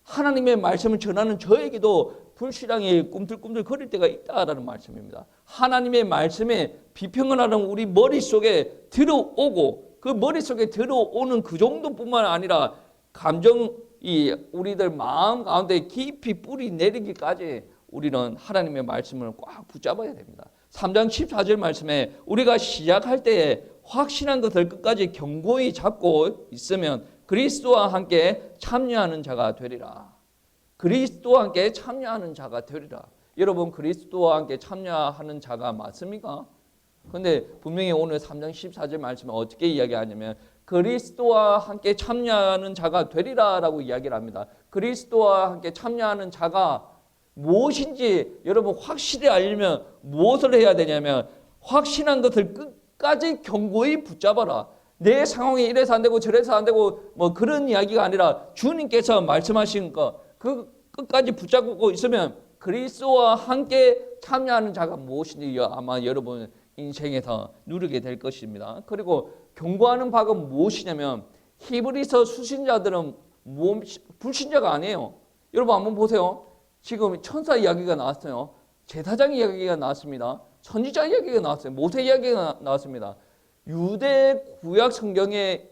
하나님의 말씀을 전하는 저에게도 불신앙이 꿈틀꿈틀 거릴 때가 있다라는 말씀입니다. 하나님의 말씀에 비평을 하는 우리 머릿속에 들어오고 그 머릿속에 들어오는 그 정도뿐만 아니라 감정이 우리들 마음 가운데 깊이 뿌리 내리기까지 우리는 하나님의 말씀을 꽉 붙잡아야 됩니다. 3장 14절 말씀에 우리가 시작할 때에 확신한 것을 끝까지 견고히 잡고 있으면 그리스도와 함께 참여하는 자가 되리라. 그리스도와 함께 참여하는 자가 되리라. 여러분 그리스도와 함께 참여하는 자가 맞습니까? 그런데 분명히 오늘 3장 14절 말씀에 어떻게 이야기하냐면 그리스도와 함께 참여하는 자가 되리라라고 이야기를 합니다. 그리스도와 함께 참여하는 자가 무엇인지 여러분 확실히 알려면 무엇을 해야 되냐면 확신한 것을 끝까지 견고히 붙잡아라. 내 상황이 이래서 안 되고 저래서 안 되고 뭐 그런 이야기가 아니라 주님께서 말씀하신 거 그 끝까지 붙잡고 있으면 그리스도와 함께 참여하는 자가 무엇인지 아마 여러분 인생에서 누리게 될 것입니다. 그리고 경고하는 바가 무엇이냐면 히브리서 수신자들은 불신자가 아니에요. 여러분 한번 보세요. 지금 천사 이야기가 나왔어요. 제사장 이야기가 나왔습니다. 선지자 이야기가 나왔어요. 모세 이야기가 나왔습니다. 유대 구약 성경에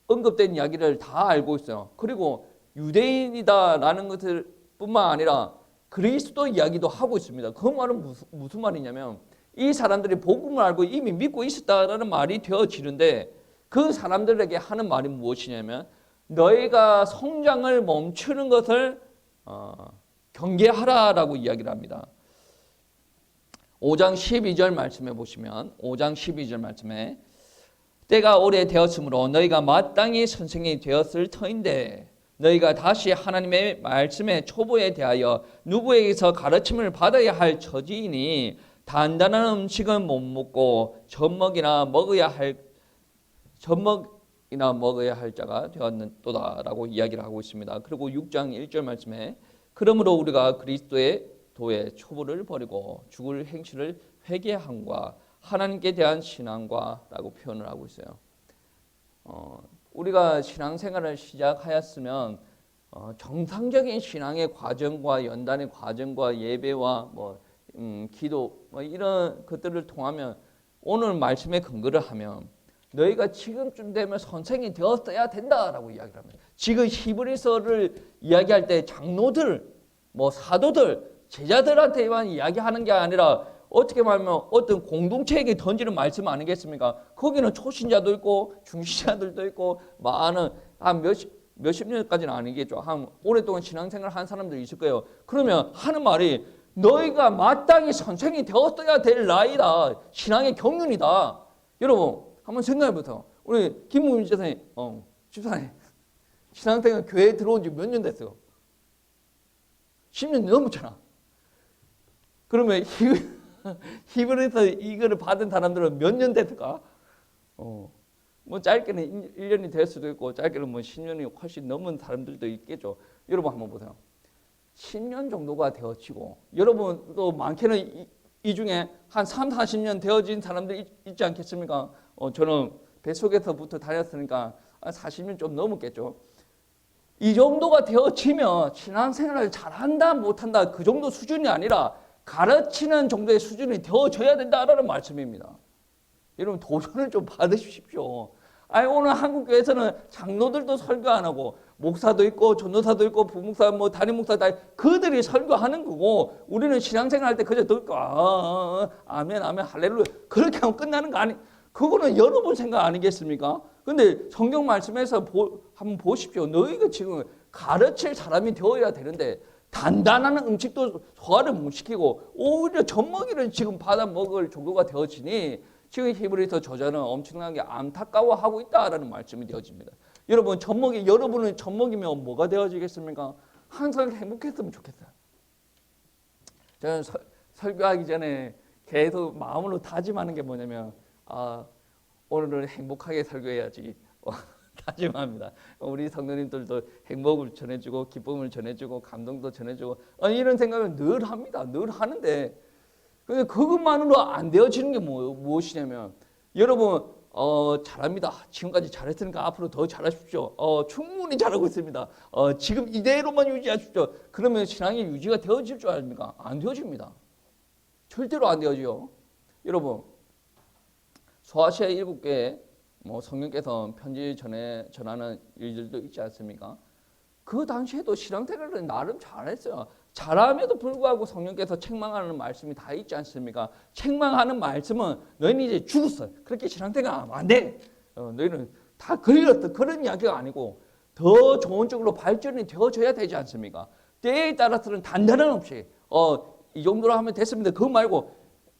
언급된 이야기를 다 알고 있어요. 그리고 유대인이다라는 것을 뿐만 아니라 그리스도 이야기도 하고 있습니다. 그 말은 무슨 말이냐면 이 사람들이 복음을 알고 이미 믿고 있었다라는 말이 되어지는데 그 사람들에게 하는 말이 무엇이냐면 너희가 성장을 멈추는 것을 경계하라라고 이야기를 합니다. 5장 12절 말씀에 보시면 5장 12절 말씀에 때가 오래되었으므로 너희가 마땅히 선생이 되었을 터인데 너희가 다시 하나님의 말씀의 초보에 대하여 누구에게서 가르침을 받아야 할 처지이니 단단한 음식은 못 먹고 젖먹이나 먹어야 할 자가 되었도다라고 이야기를 하고 있습니다. 그리고 6장 1절 말씀에 그러므로 우리가 그리스도의 도의 초보를 버리고 죽을 행실을 회개함과 하나님께 대한 신앙과 라고 표현을 하고 있어요. 우리가 신앙생활을 시작하였으면 정상적인 신앙의 과정과 연단의 과정과 예배와 기도 이런 것들을 통하면 오늘 말씀에 근거를 하면 너희가 지금쯤 되면 선생이 되었어야 된다라고 이야기를 합니다. 지금 히브리서를 이야기할 때 장로들, 사도들, 제자들한테만 이야기하는 게 아니라 어떻게 말하면 어떤 공동체에게 던지는 말씀 아니겠습니까? 거기는 초신자도 있고 중신자들도 있고 많은 몇십 년까지는 아니겠죠. 한 오랫동안 신앙생활 한 사람들이 있을 거예요. 그러면 하는 말이 너희가 마땅히 선생이 되었어야 될 나이다. 신앙의 경륜이다. 여러분 한번 생각해 보세요. 우리 김무민 집사님, 집사님 신앙생활 교회에 들어온 지 몇 년 됐어요? 10년 넘었잖아. 그러면 히브리서 이거를 받은 사람들은 몇 년 됐을까? 뭐 짧게는 1년이 될 수도 있고 짧게는 뭐 10년이 훨씬 넘은 사람들도 있겠죠. 여러분 한번 보세요. 10년 정도가 되어지고 여러분 또 많게는 이 중에 한 3, 40년 되어진 사람들 있지 않겠습니까? 저는 뱃속에서부터 다녔으니까 40년 좀 넘었겠죠. 이 정도가 되어지면 신앙생활을 잘한다 못한다 그 정도 수준이 아니라 가르치는 정도의 수준이 되어져야 된다라는 말씀입니다. 여러분 도전을 좀 받으십시오. 아니 오늘 한국교회에서는 장로들도 설교 안 하고 목사도 있고 전도사도 있고 부목사 뭐 담임 목사 다 그들이 설교하는 거고 우리는 신앙생활 할 때 그저 듣고 아멘 아멘 할렐루야 그렇게 하면 끝나는 거 아니 그거는 여러분 생각 아니겠습니까? 근데 성경 말씀에서 한번 보십시오. 너희가 지금 가르칠 사람이 되어야 되는데 단단한 음식도 소화를 못 시키고 오히려 젖먹이를 지금 받아 먹을 정도가 되어지니 지금 히브리서 저자는 엄청나게 안타까워하고 있다라는 말씀이 되어집니다. 여러분은 젖먹이면 뭐가 되어지겠습니까? 항상 행복했으면 좋겠어요. 저는 설교하기 전에 계속 마음으로 다짐하는 게 뭐냐면 오늘은 행복하게 설교해야지 다짐합니다. 우리 성도님들도 행복을 전해주고 기쁨을 전해주고 감동도 전해주고 이런 생각을 늘 합니다. 늘 하는데 근데 그것만으로 안 되어지는 게 무엇이냐면 여러분 잘합니다. 지금까지 잘했으니까 앞으로 더 잘하십시오. 충분히 잘하고 있습니다. 지금 이대로만 유지하십시오. 그러면 신앙이 유지가 되어질 줄 아십니까? 안 되어집니다. 절대로 안 되어져요. 여러분 소아시아 7개에 성령께서 편지 전하는 일들도 있지 않습니까? 그 당시에도 신앙생활을 나름 잘했어요. 잘함에도 불구하고 성령께서 책망하는 말씀이 다 있지 않습니까? 책망하는 말씀은 너희는 이제 죽었어. 그렇게 신앙생활하면 안 돼. 너희는 다 걸렸어. 그런 이야기가 아니고 더 좋은 쪽으로 발전이 되어져야 되지 않습니까? 때에 따라서는 단단한 없이 이 정도로 하면 됐습니다. 그거 말고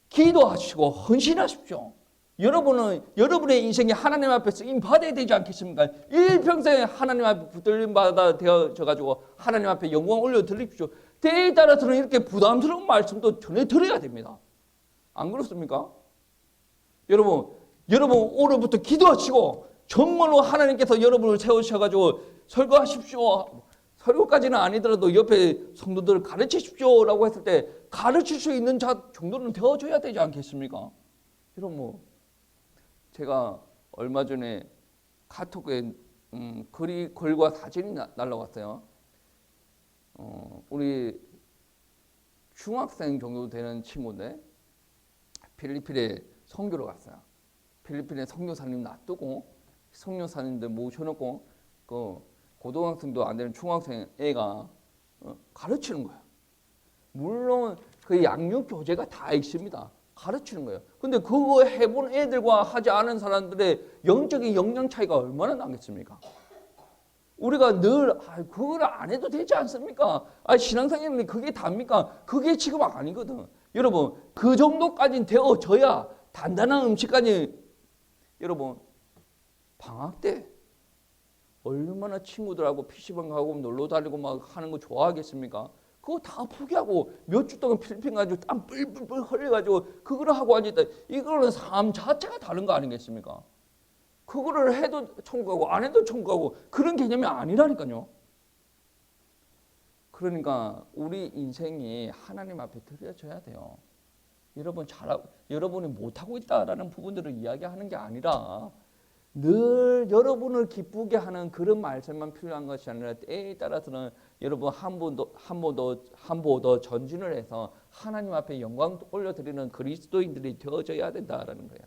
기도하시고 헌신하십시오. 여러분은 여러분의 인생이 하나님 앞에서 쓰임 받아야 되지 않겠습니까? 일평생 하나님 앞에 붙들림 받아 되어져 가지고 하나님 앞에 영광 올려 드립시오. 때에 따라서는 이렇게 부담스러운 말씀도 전해 드려야 됩니다. 안 그렇습니까? 여러분 오늘부터 기도하시고 정말로 하나님께서 여러분을 세우셔 가지고 설교하십시오. 설교까지는 아니더라도 옆에 성도들을 가르치십시오라고 했을 때 가르칠 수 있는 자 정도는 되어줘야 되지 않겠습니까? 여러분 제가 얼마 전에 카톡에 글과 사진이 날라왔어요. 우리 중학생 정도 되는 친구인데 필리핀에 선교를 갔어요. 필리핀에 선교사님 놔두고 선교사님들 모셔놓고 그 고등학생도 안 되는 중학생 애가 가르치는 거예요. 물론 그 양육 교재가 다 있습니다. 가르치는 거예요. 근데 그거 해본 애들과 하지 않은 사람들의 영적인 역량 차이가 얼마나 나겠습니까? 우리가 늘 그걸 안 해도 되지 않습니까? 신앙생활이 그게 답니까? 그게 지금 아니거든. 여러분 그 정도까지 되어져야 단단한 음식까지. 여러분 방학 때 얼마나 친구들하고 PC방 가고 놀러 다니고 막 하는 거 좋아하겠습니까? 그거 다 포기하고 몇 주 동안 필리핀 가지고 땀 뿔뿔뿔 흘려가지고 그거를 하고 앉았다. 이거는 삶 자체가 다른 거 아니겠습니까? 그거를 해도 천국하고 안 해도 천국하고 그런 개념이 아니라니까요. 그러니까 우리 인생이 하나님 앞에 드려져야 돼요. 여러분이 못하고 있다라는 부분들을 이야기하는 게 아니라 늘 여러분을 기쁘게 하는 그런 말씀만 필요한 것이 아니라 때에 따라서는 여러분 한 보 더 전진을 해서 하나님 앞에 영광 올려드리는 그리스도인들이 되어져야 된다라는 거예요.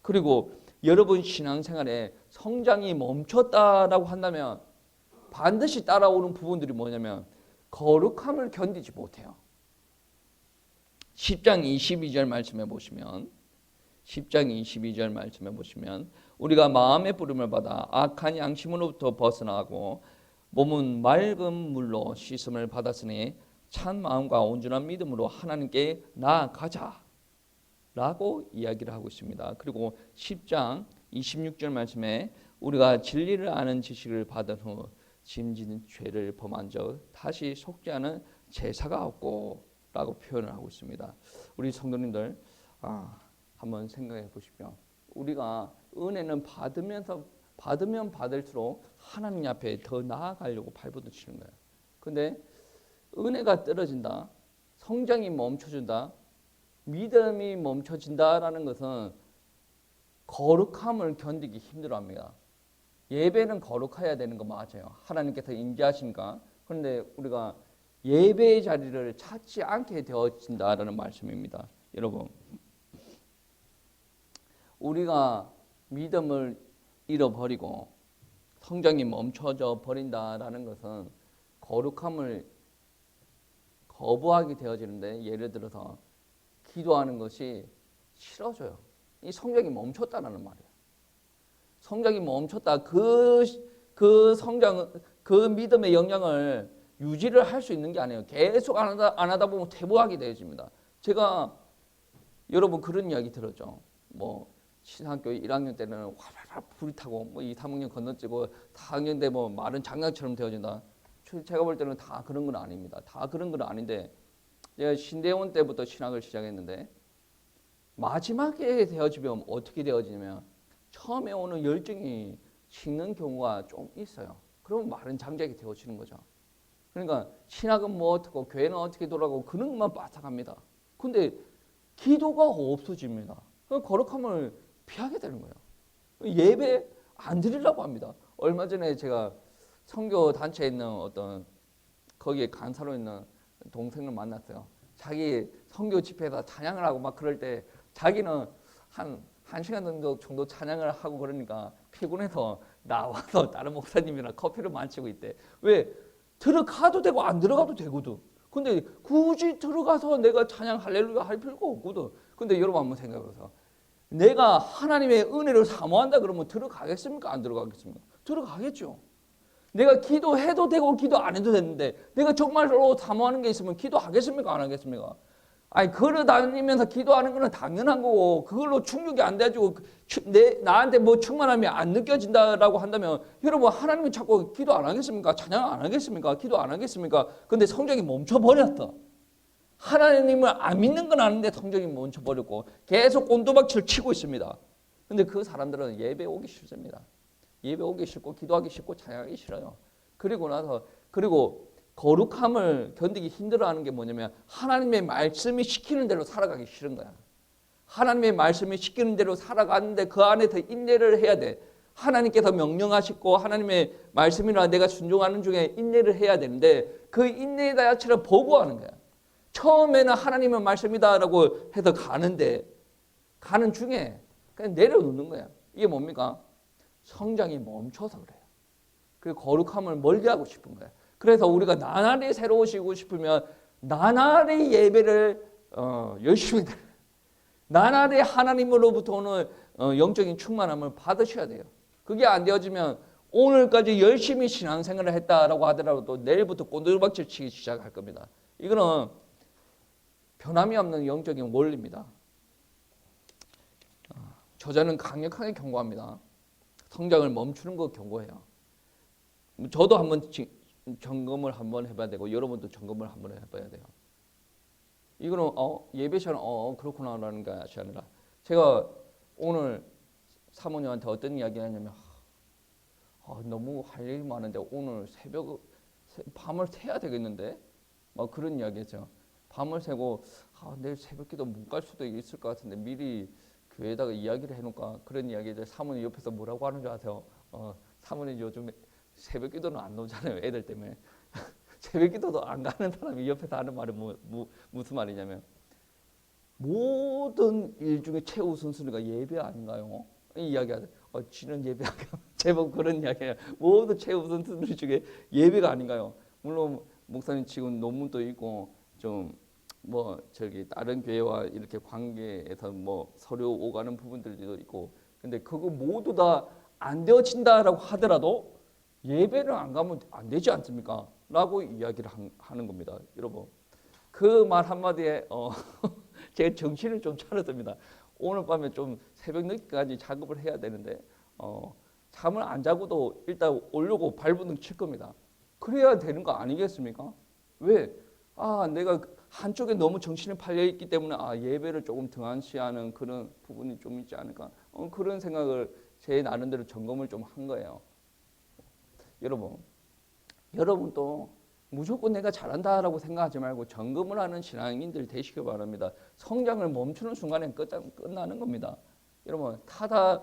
그리고 여러분 신앙생활에 성장이 멈췄다라고 한다면 반드시 따라오는 부분들이 뭐냐면 거룩함을 견디지 못해요. 10장 22절 말씀해 보시면 10장 22절 말씀해 보시면 우리가 마음의 부름을 받아 악한 양심으로부터 벗어나고 몸은 맑은 물로 씻음을 받았으니 참 마음과 온전한 믿음으로 하나님께 나아가자 라고 이야기를 하고 있습니다. 그리고 10장 26절 말씀에 우리가 진리를 아는 지식을 받은 후 짐진 죄를 범한 적 다시 속지 않은 제사가 없고 라고 표현을 하고 있습니다. 우리 성도님들 한번 생각해 보십시오. 우리가 은혜는 받으면 받을수록 하나님 앞에 더 나아가려고 발버둥치는 거예요. 근데 은혜가 떨어진다, 성장이 멈춰진다, 믿음이 멈춰진다라는 것은 거룩함을 견디기 힘들어합니다. 예배는 거룩해야 되는 거 맞아요. 하나님께서 인지하시니까. 그런데 우리가 예배의 자리를 찾지 않게 되어진다라는 말씀입니다. 여러분, 우리가 믿음을 잃어버리고 성장이 멈춰져 버린다라는 것은 거룩함을 거부하게 되어지는데, 예를 들어서 기도하는 것이 싫어져요. 이 성장이 멈췄다라는 말이에요. 성장이 멈췄다. 그 성장, 그 믿음의 영향을 유지를 할 수 있는 게 아니에요. 계속 안 하다 보면 퇴보하게 되어집니다. 제가 여러분 그런 이야기 들었죠. 뭐 신학교 1학년 때는 활활 불이 타고 뭐 2, 3학년 건너뛰고 4학년 때 뭐 말은 장난처럼 되어진다. 제가 볼 때는 다 그런 건 아닙니다. 다 그런 건 아닌데, 제가 신대원 때부터 신학을 시작했는데 마지막에 되어지면 어떻게 되어지냐면 처음에 오는 열정이 식는 경우가 좀 있어요. 그러면 마른 장작이 되어지는 거죠. 그러니까 신학은 뭐 어떻고 교회는 어떻게 돌아가고 그런 것만 빠삭합니다. 근데 기도가 없어집니다. 거룩함을 피하게 되는 거예요. 예배 안 드리려고 합니다. 얼마 전에 제가 선교 단체에 있는 어떤 거기에 간사로 있는 동생을 만났어요. 자기 선교 집회에서 찬양을 하고 막 그럴 때 자기는 한 시간 정도 찬양을 하고 그러니까 피곤해서 나와서 다른 목사님이랑 커피를 마시고 있대. 왜? 들어가도 되고 안 들어가도 되거든. 근데 굳이 들어가서 내가 찬양 할렐루야 할 필요가 없거든. 근데 여러분 한번 생각해보세요. 내가 하나님의 은혜를 사모한다 그러면 들어가겠습니까? 안 들어가겠습니까? 들어가겠죠. 내가 기도해도 되고 기도 안 해도 되는데 내가 정말로 사모하는 게 있으면 기도하겠습니까? 안 하겠습니까? 아니 걸어다니면서 기도하는 거는 당연한 거고 그걸로 충족이 안 돼가지고 나한테 뭐 충만함이 안 느껴진다라고 한다면 여러분 하나님은 자꾸 기도 안 하겠습니까? 찬양 안 하겠습니까? 기도 안 하겠습니까? 근데 성적이 멈춰버렸다. 하나님을 안 믿는 건 아는데 성적이 멈춰버렸고 계속 꼰두박질 치고 있습니다. 근데 그 사람들은 예배 오기 싫습니다. 예배 오기 싫고 기도하기 싫고 찬양하기 싫어요. 그리고 거룩함을 견디기 힘들어하는 게 뭐냐면 하나님의 말씀이 시키는 대로 살아가기 싫은 거야. 하나님의 말씀이 시키는 대로 살아가는데 그 안에 더 인내를 해야 돼. 하나님께서 명령하시고 하나님의 말씀이나 내가 순종하는 중에 인내를 해야 되는데 그 인내 자체를 보고하는 거야. 처음에는 하나님의 말씀이다라고 해서 가는 중에 그냥 내려놓는 거야. 이게 뭡니까? 성장이 멈춰서 그래요. 그 거룩함을 멀리하고 싶은 거예요. 그래서 우리가 나날이 새로우시고 싶으면 나날이 예배를 열심히 드려요. 나날이 하나님으로부터 오는 영적인 충만함을 받으셔야 돼요. 그게 안 되어지면 오늘까지 열심히 신앙생활을 했다라고 하더라도 내일부터 꼰들박질 치기 시작할 겁니다. 이거는 변함이 없는 영적인 원리입니다. 저자는 강력하게 경고합니다. 성장을 멈추는 거 경고해요. 저도 한번 점검을 한번 해봐야 되고 여러분도 점검을 한번 해봐야 돼요. 이거는 예배 시간 그렇구나라는 것이 아니라 제가 오늘 사모님한테 어떤 이야기 하냐면 너무 할 일이 많은데 오늘 밤을 새야 되겠는데 막 그런 이야기 했어요. 밤을 새고 내일 새벽기도 못 갈 수도 있을 것 같은데 미리 교회에다가 이야기를 해놓을까 그런 이야기를 사모님 옆에서 뭐라고 하는 줄 아세요? 사모님 요즘 새벽기도는 안 나오잖아요. 애들 때문에. 새벽기도도 안 가는 사람이 옆에서 하는 말이 무슨 말이냐면 모든 일 중에 최우선순위가 예배 아닌가요? 이 이야기하죠. 지는 예배하고 제법 그런 이야기예요. 모든 최우선순위 중에 예배가 아닌가요? 물론 목사님 지금 논문도 있고 좀 다른 교회와 이렇게 관계에서 서류 오가는 부분들도 있고 근데 그거 모두 다 안 되어진다라고 하더라도 예배를 안 가면 안 되지 않습니까? 라고 이야기를 하는 겁니다. 여러분, 그 말 한마디에 제 정신을 좀 차렸습니다. 오늘 밤에 좀 새벽 늦게까지 작업을 해야 되는데 잠을 안 자고도 일단 오려고 발버둥 칠 겁니다. 그래야 되는 거 아니겠습니까? 왜? 내가 한쪽에 너무 정신이 팔려 있기 때문에 예배를 조금 등한시하는 그런 부분이 좀 있지 않을까? 그런 생각을 제 나름대로 점검을 좀 한 거예요. 여러분도 무조건 내가 잘한다라고 생각하지 말고 점검을 하는 신앙인들 되시길 바랍니다. 성장을 멈추는 순간에 끝나는 겁니다. 여러분, 타다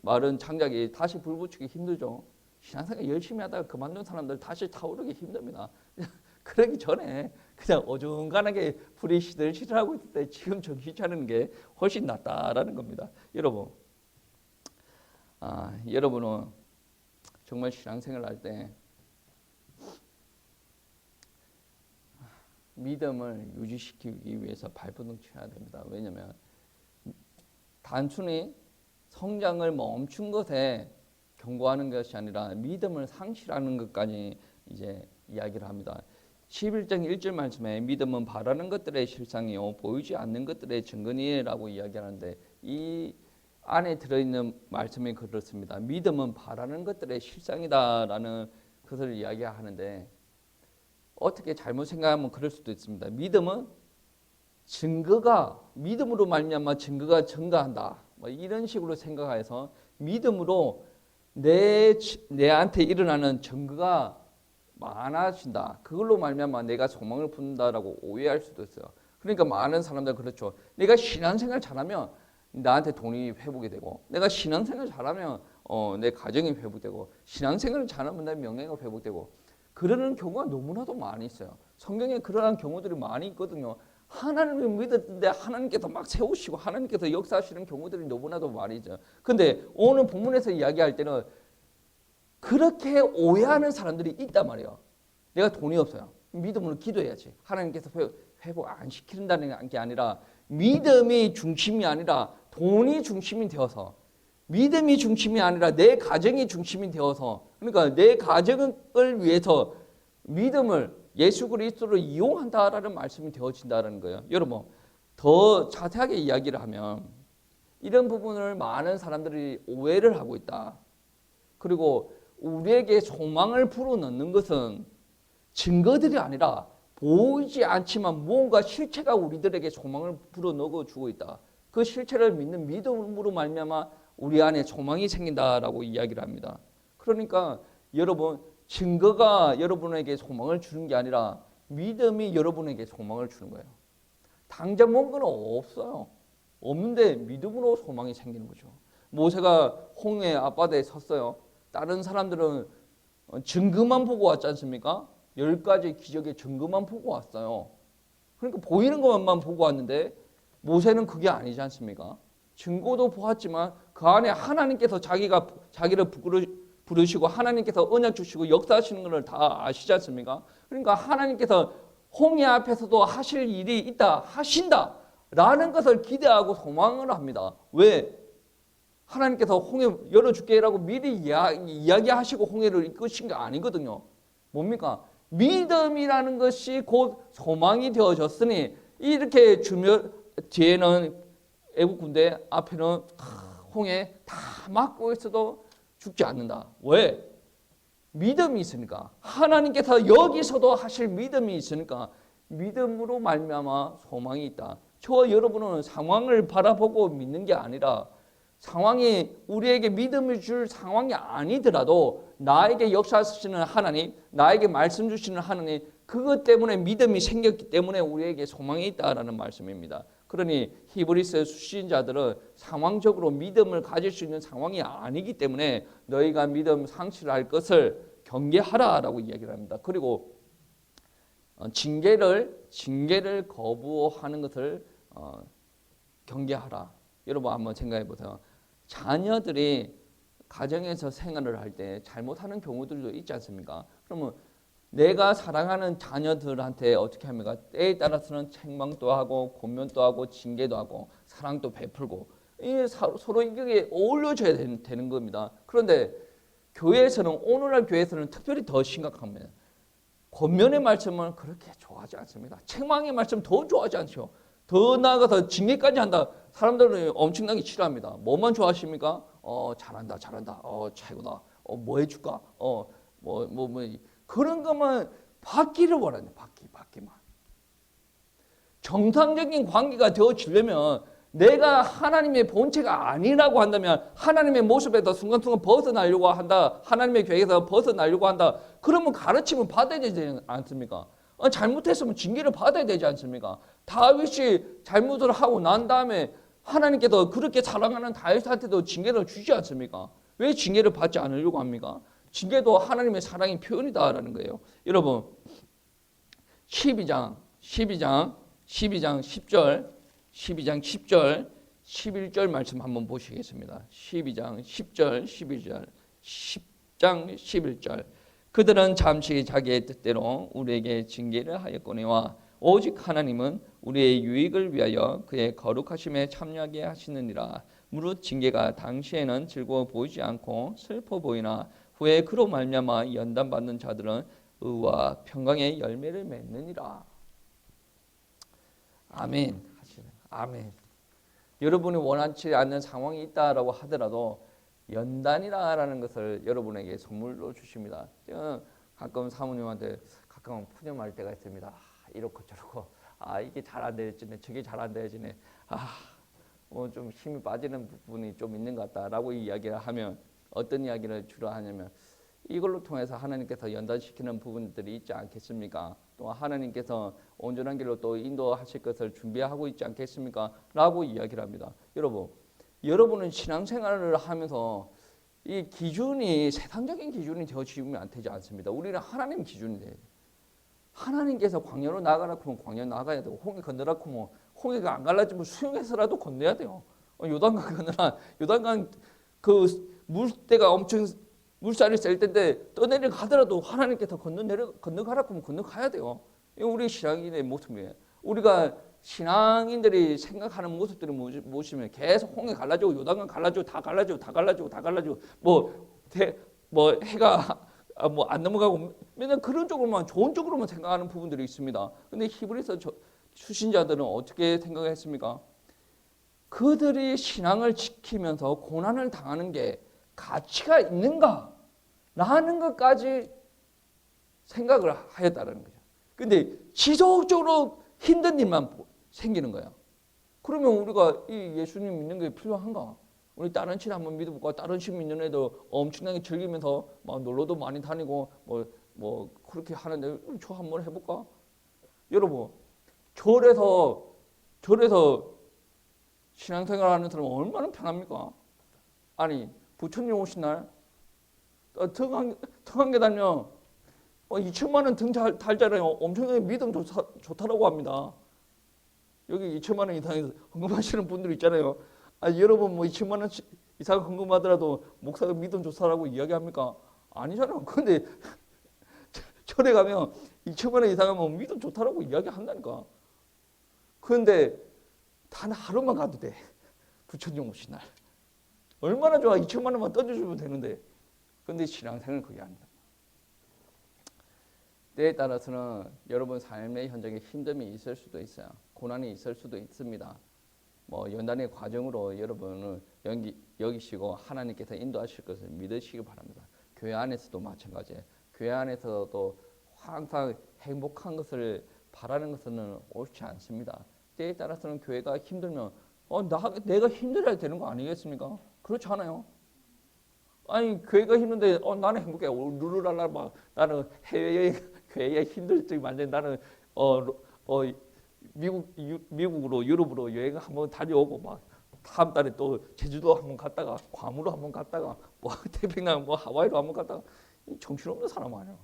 마른 장작이 다시 불 붙이기 힘들죠. 신앙생활 열심히 하다가 그만둔 사람들 다시 타오르기 힘듭니다. 그러기 전에 그냥 어중간하게 불이 시들시들하고 있을 때 지금 정신 차리는 게 훨씬 낫다라는 겁니다. 여러분은 정말 신앙생활 할 때 믿음을 유지시키기 위해서 발버둥 쳐야 됩니다. 왜냐하면 단순히 성장을 멈춘 것에 경고하는 것이 아니라 믿음을 상실하는 것까지 이제 이야기를 합니다. 11장 1절 말씀에 믿음은 바라는 것들의 실상이요 보이지 않는 것들의 증거니라고 이야기하는데 이 안에 들어있는 말씀이 그렇습니다. 믿음은 바라는 것들의 실상이다라는 것을 이야기하는데 어떻게 잘못 생각하면 그럴 수도 있습니다. 믿음은 믿음으로 말미암아 증거가 증가한다. 이런 식으로 생각해서 믿음으로 내한테 일어나는 증거가 많아진다. 그걸로 말미암아 내가 소망을 품는다라고 오해할 수도 있어요. 그러니까 많은 사람들 그렇죠. 내가 신앙생활 잘하면 나한테 돈이 회복이 되고, 내가 신앙생활 잘하면 내 가정이 회복되고, 신앙생활을 잘하면 내 명예가 회복되고, 그러는 경우가 너무나도 많이 있어요. 성경에 그러한 경우들이 많이 있거든요. 하나님을 믿었는데 하나님께서 막 세우시고 하나님께서 역사하시는 경우들이 너무나도 많이 있죠. 근데 오늘 본문에서 이야기할 때는 그렇게 오해하는 사람들이 있단 말이에요. 내가 돈이 없어요. 믿음으로 기도해야지. 하나님께서 회복 안 시킨다는 게 아니라 믿음이 중심이 아니라 돈이 중심이 되어서, 믿음이 중심이 아니라 내 가정이 중심이 되어서, 그러니까 내 가정을 위해서 믿음을 예수 그리스도를 이용한다라는 말씀이 되어진다는 거예요. 여러분, 더 자세하게 이야기를 하면 이런 부분을 많은 사람들이 오해를 하고 있다. 그리고 우리에게 소망을 불어넣는 것은 증거들이 아니라 보이지 않지만 무언가 실체가 우리들에게 소망을 불어넣어 주고 있다. 그 실체를 믿는 믿음으로 말미암아 우리 안에 소망이 생긴다라고 이야기를 합니다. 그러니까 여러분, 증거가 여러분에게 소망을 주는 게 아니라 믿음이 여러분에게 소망을 주는 거예요. 당장 뭔가는 없어요. 없는데 믿음으로 소망이 생기는 거죠. 모세가 홍해 앞바다에 섰어요. 다른 사람들은 증거만 보고 왔지 않습니까? 10가지 기적의 증거만 보고 왔어요. 그러니까 보이는 것만 보고 왔는데 모세는 그게 아니지 않습니까? 증거도 보았지만 그 안에 하나님께서 자기를 부르시고 하나님께서 언약 주시고 역사하시는 것을 다 아시지 않습니까? 그러니까 하나님께서 홍해 앞에서도 하실 일이 있다, 하신다 라는 것을 기대하고 소망을 합니다. 왜? 하나님께서 홍해 열어줄게라고 미리 이야기하시고 홍해를 이끄신 게 아니거든요. 뭡니까? 믿음이라는 것이 곧 소망이 되어졌으니 이렇게 뒤에는 애국 군대, 앞에는 홍해 다 막고 있어도 죽지 않는다. 왜? 믿음이 있으니까. 하나님께서 여기서도 하실 믿음이 있으니까 믿음으로 말미암아 소망이 있다. 저와 여러분은 상황을 바라보고 믿는 게 아니라 상황이 우리에게 믿음을 줄 상황이 아니더라도 나에게 역사하시는 하나님, 나에게 말씀 주시는 하나님, 그것 때문에 믿음이 생겼기 때문에 우리에게 소망이 있다라는 말씀입니다. 그러니 히브리서 수신자들은 상황적으로 믿음을 가질 수 있는 상황이 아니기 때문에 너희가 믿음 상실할 것을 경계하라라고 이야기를 합니다. 그리고 징계를 거부하는 것을 경계하라. 여러분 한번 생각해 보세요. 자녀들이 가정에서 생활을 할 때 잘못하는 경우들도 있지 않습니까? 그러면 내가 사랑하는 자녀들한테 어떻게 합니까? 때에 따라서는 책망도 하고 권면도 하고 징계도 하고 사랑도 베풀고 서로 이게 어울려져야 되는 겁니다. 그런데 교회에서는 오늘날 교회에서는 특별히 더 심각합니다. 권면의 말씀은 그렇게 좋아하지 않습니다. 책망의 말씀 더 좋아하지 않죠. 더 나아가서 징계까지 한다. 사람들은 엄청나게 싫어합니다. 뭐만 좋아하십니까? 잘한다, 잘한다. 최고다. 뭐 해줄까? 그런 것만 받기를 원하네. 받기만. 정상적인 관계가 되어지려면 내가 하나님의 본체가 아니라고 한다면 하나님의 모습에서 순간순간 벗어나려고 한다. 하나님의 계획에서 벗어나려고 한다. 그러면 가르침을 받아야 되지 않습니까? 잘못했으면 징계를 받아야 되지 않습니까? 다윗이 잘못을 하고 난 다음에 하나님께서 그렇게 사랑하는 다윗한테도 징계를 주지 않습니까? 왜 징계를 받지 않으려고 합니까? 징계도 하나님의 사랑의 표현이다라는 거예요. 여러분 12장 10절 11절 말씀 한번 보시겠습니다. 12장 10절 11절 10장 11절 그들은 잠시 자기의 뜻대로 우리에게 징계를 하였거니와 오직 하나님은 우리의 유익을 위하여 그의 거룩하심에 참여하게 하시느니라. 무릇 징계가 당시에는 즐거워 보이지 않고 슬퍼 보이나 후에 그로 말미암아 연단받는 자들은 의와 평강의 열매를 맺느니라. 아멘. 아멘. 여러분이 원하지 않는 상황이 있다라고 하더라도 연단이라는 것을 여러분에게 선물로 주십니다. 저는 가끔 사모님한테 가끔 푸념할 때가 있습니다. 이렇고 저렇고 이게 잘 안 되지네, 저게 잘 안 되지네. 좀 힘이 빠지는 부분이 좀 있는 것 같다라고 이야기를 하면 어떤 이야기를 주로 하냐면 이걸로 통해서 하나님께서 연단시키는 부분들이 있지 않겠습니까? 또 하나님께서 온전한 길로 또 인도하실 것을 준비하고 있지 않겠습니까? 라고 이야기를 합니다. 여러분은 신앙생활을 하면서 이 기준이 세상적인 기준이 되어지면 안 되지 않습니다. 우리는 하나님 기준이 돼야 돼요. 하나님께서 광야로 나가라고 하면 광야 나가야 되고 홍해 건너라고 하면 홍해가 안 갈라지면 수영해서라도 건너야 돼요. 요단강 건너라. 요단강 그 물때가 엄청 물살이 셀 때인데 떠내려 가더라도 하나님께서 건너가라고 하면 건너가야 돼요. 이거 우리 신앙인의 모습이에요. 우리가 신앙인들이 생각하는 모습들이 무엇이면 계속 홍해 갈라지고 요단강 갈라지고 다 갈라지고 뭐 해가 안 넘어가고 맨날 그런 쪽으로만 좋은 쪽으로만 생각하는 부분들이 있습니다. 근데 히브리서 수신자들은 어떻게 생각했습니까? 그들이 신앙을 지키면서 고난을 당하는 게 가치가 있는가? 라는 것까지 생각을 하였다는 거죠. 근데 지속적으로 힘든 일만 생기는 거야. 그러면 우리가 이 예수님 믿는 게 필요한가? 우리 다른 신 한번 믿어볼까? 다른 신 믿는 애들 엄청나게 즐기면서 막 놀러도 많이 다니고 뭐 그렇게 하는데 저 한번 해볼까? 여러분 절에서 신앙생활하는 사람은 얼마나 편합니까? 아니 부처님 오신 날 등한계 달면 2천만 원 등 달잖아요. 엄청나게 믿음 좋다라고 합니다. 여기 2천만 원 이상에서 헌금하시는 분들 있잖아요. 여러분 2천만 원 이상 헌금하더라도 목사가 믿음 좋다라고 이야기합니까? 아니잖아요. 그런데 절에 가면 2천만 원 이상 하면 믿음 좋다라고 이야기한다니까. 그런데 단 하루만 가도 돼. 부처님 오신 날. 얼마나 좋아. 2천만 원만 던져주면 되는데. 그런데 신앙생활은 그게 아니다. 때에 따라서는 여러분 삶의 현장에 힘듦이 있을 수도 있어요. 고난이 있을 수도 있습니다. 연단의 과정으로 여러분을 여기시고 하나님께서 인도하실 것을 믿으시기 바랍니다. 교회 안에서도 마찬가지예요. 교회 안에서도 항상 행복한 것을 바라는 것은 옳지 않습니다. 때에 따라서는 교회가 힘들면 내가 힘들어야 되는 거 아니겠습니까? 그렇지 않아요? 아니 교회가 힘든데 나는 행복해. 룰루랄라 막 나는 해외여행 교회에 힘들 적이 많은데 나는 미국으로 유럽으로 여행 한번 다녀오고 막 다음 달에 또 제주도 한번 갔다가 괌으로 한번 갔다가 태평양 하와이로 한번 갔다가 정신없는 사람 아니야.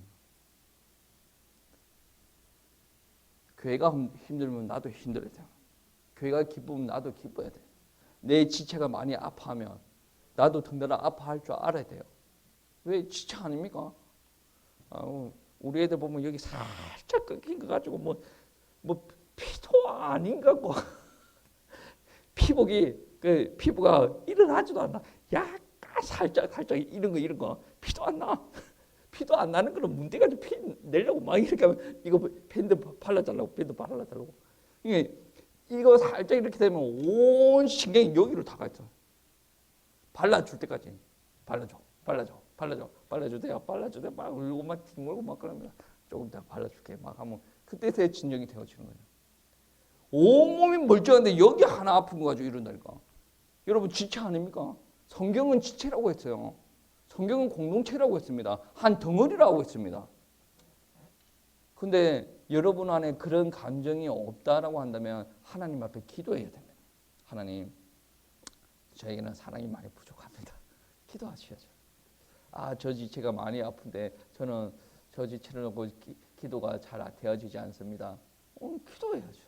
교회가 힘들면 나도 힘들어야 돼. 교회가 기쁘면 나도 기뻐야 돼. 내 지체가 많이 아파하면 나도 덩달아 아파할 줄 알아야 돼요. 왜 지체 아닙니까? 우리 애들 보면 여기 살짝 끊긴 거 가지고 뭐 피도 아닌가 고 피부가 일어나지도 않나. 약간 살짝 이런 거 피도 안 나. 피도 안 나는 거는 문대가 피 내려고 막 이렇게 하면 이거 밴드 발라달라고 이게 이거 살짝 이렇게 되면 온 신경이 여기로 다 가 있어. 발라줄 때까지 발라주세요 막 울고 막 뒹굴고 막 그러면 조금 더 발라줄게 막 하면 그때 제 진정이 되어지는 거예요. 온몸이 멀쩡한데 여기 하나 아픈 거 가지고 이런다니까. 여러분 지체 아닙니까? 성경은 지체라고 했어요. 성경은 공동체라고 했습니다. 한 덩어리라고 했습니다. 근데 여러분 안에 그런 감정이 없다라고 한다면 하나님 앞에 기도해야 됩니다. 하나님, 저에게는 사랑이 많이 부족합니다. 기도하셔야죠. 저 지체가 많이 아픈데 저는 저 지체를 놓고 기도가 잘 되어지지 않습니다. 기도해야죠.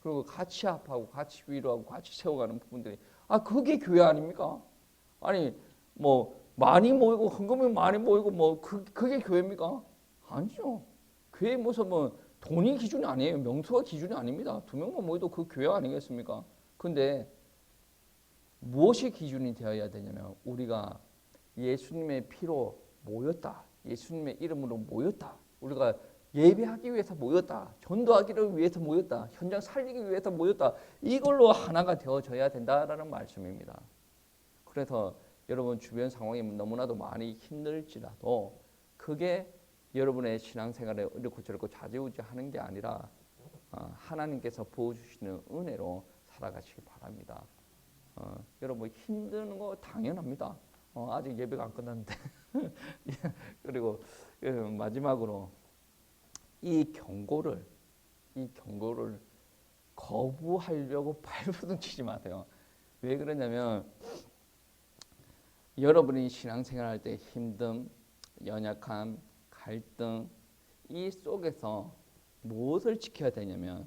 그리고 같이 아파하고 같이 위로하고 같이 세워가는 부분들이 그게 교회 아닙니까? 아니 뭐 많이 모이고 헌금이 많이 모이고 뭐 그게 교회입니까? 아니죠. 교회 무슨 뭐 돈이 기준이 아니에요. 명수가 기준이 아닙니다. 2명만 모여도 그 교회 아니겠습니까? 근데 무엇이 기준이 되어야 되냐면 우리가 예수님의 피로 모였다. 예수님의 이름으로 모였다. 우리가 예배하기 위해서 모였다. 전도하기를 위해서 모였다. 현장 살리기 위해서 모였다. 이걸로 하나가 되어져야 된다라는 말씀입니다. 그래서 여러분 주변 상황이 너무나도 많이 힘들지라도 그게 여러분의 신앙생활에 이렇고 저렇고 좌지우지하는 게 아니라 하나님께서 부어주시는 은혜로 살아가시기 바랍니다. 여러분 힘드는 거 당연합니다. 아직 예배가 안 끝났는데 그리고 마지막으로 이 경고를 거부하려고 발버둥 치지 마세요. 왜 그러냐면 여러분이 신앙생활할 때 힘듦, 연약함, 갈등 이 속에서 무엇을 지켜야 되냐면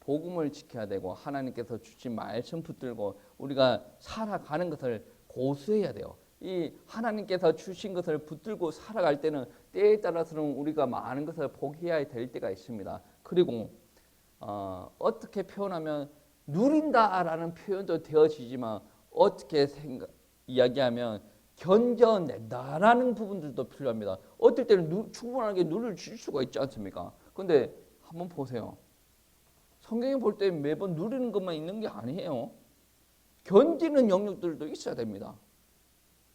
복음을 지켜야 되고 하나님께서 주신 말씀 붙들고 우리가 살아가는 것을 고수해야 돼요. 이 하나님께서 주신 것을 붙들고 살아갈 때는 때에 따라서는 우리가 많은 것을 포기해야 될 때가 있습니다. 그리고 어떻게 표현하면 누린다라는 표현도 되어지지만 어떻게 이야기하면 견뎌낸다라는 부분들도 필요합니다. 어떨 때는 충분하게 누릴 수가 있지 않습니까? 근데 한번 보세요. 성경에 볼 때 매번 누리는 것만 있는 게 아니에요. 견디는 영역들도 있어야 됩니다.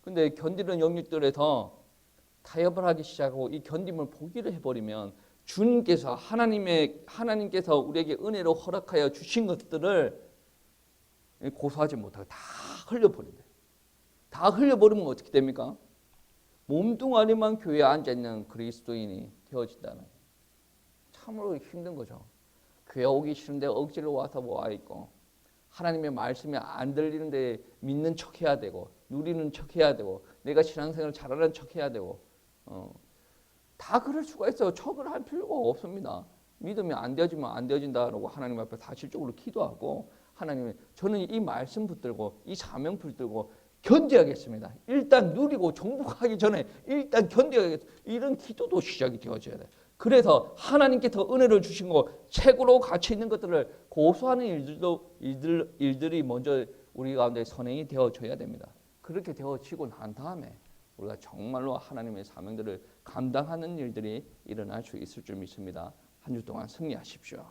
근데 견디는 영역들에서 타협을 하기 시작하고 이 견딤을 포기를 해버리면 주님께서 하나님께서 우리에게 은혜로 허락하여 주신 것들을 고수하지 못하고 다 흘려버린다. 다 흘려버리면 어떻게 됩니까? 몸뚱아리만 교회에 앉아있는 그리스도인이 되어진다는 참으로 힘든 거죠. 교회 오기 싫은데 억지로 와서 와 있고 하나님의 말씀이 안 들리는데 믿는 척해야 되고 누리는 척해야 되고 내가 신앙생활 잘하는 척해야 되고 다 그럴 수가 있어요. 척을 할 필요가 없습니다. 믿음이 안 되어지면 안 되어진다라고 하나님 앞에 사실적으로 기도하고 하나님 저는 이 말씀 붙들고 이 사명 붙들고 견뎌야겠습니다. 일단 누리고 정복하기 전에 일단 견뎌야겠다. 이런 기도도 시작이 되어져야 돼요. 그래서 하나님께 더 은혜를 주신 거 책으로 갇혀 있는 것들을 고수하는 일들이 먼저 우리 가운데 선행이 되어져야 됩니다. 그렇게 되어지고 난 다음에 우리가 정말로 하나님의 사명들을 감당하는 일들이 일어날 수 있을 줄 믿습니다. 한 주 동안 승리하십시오.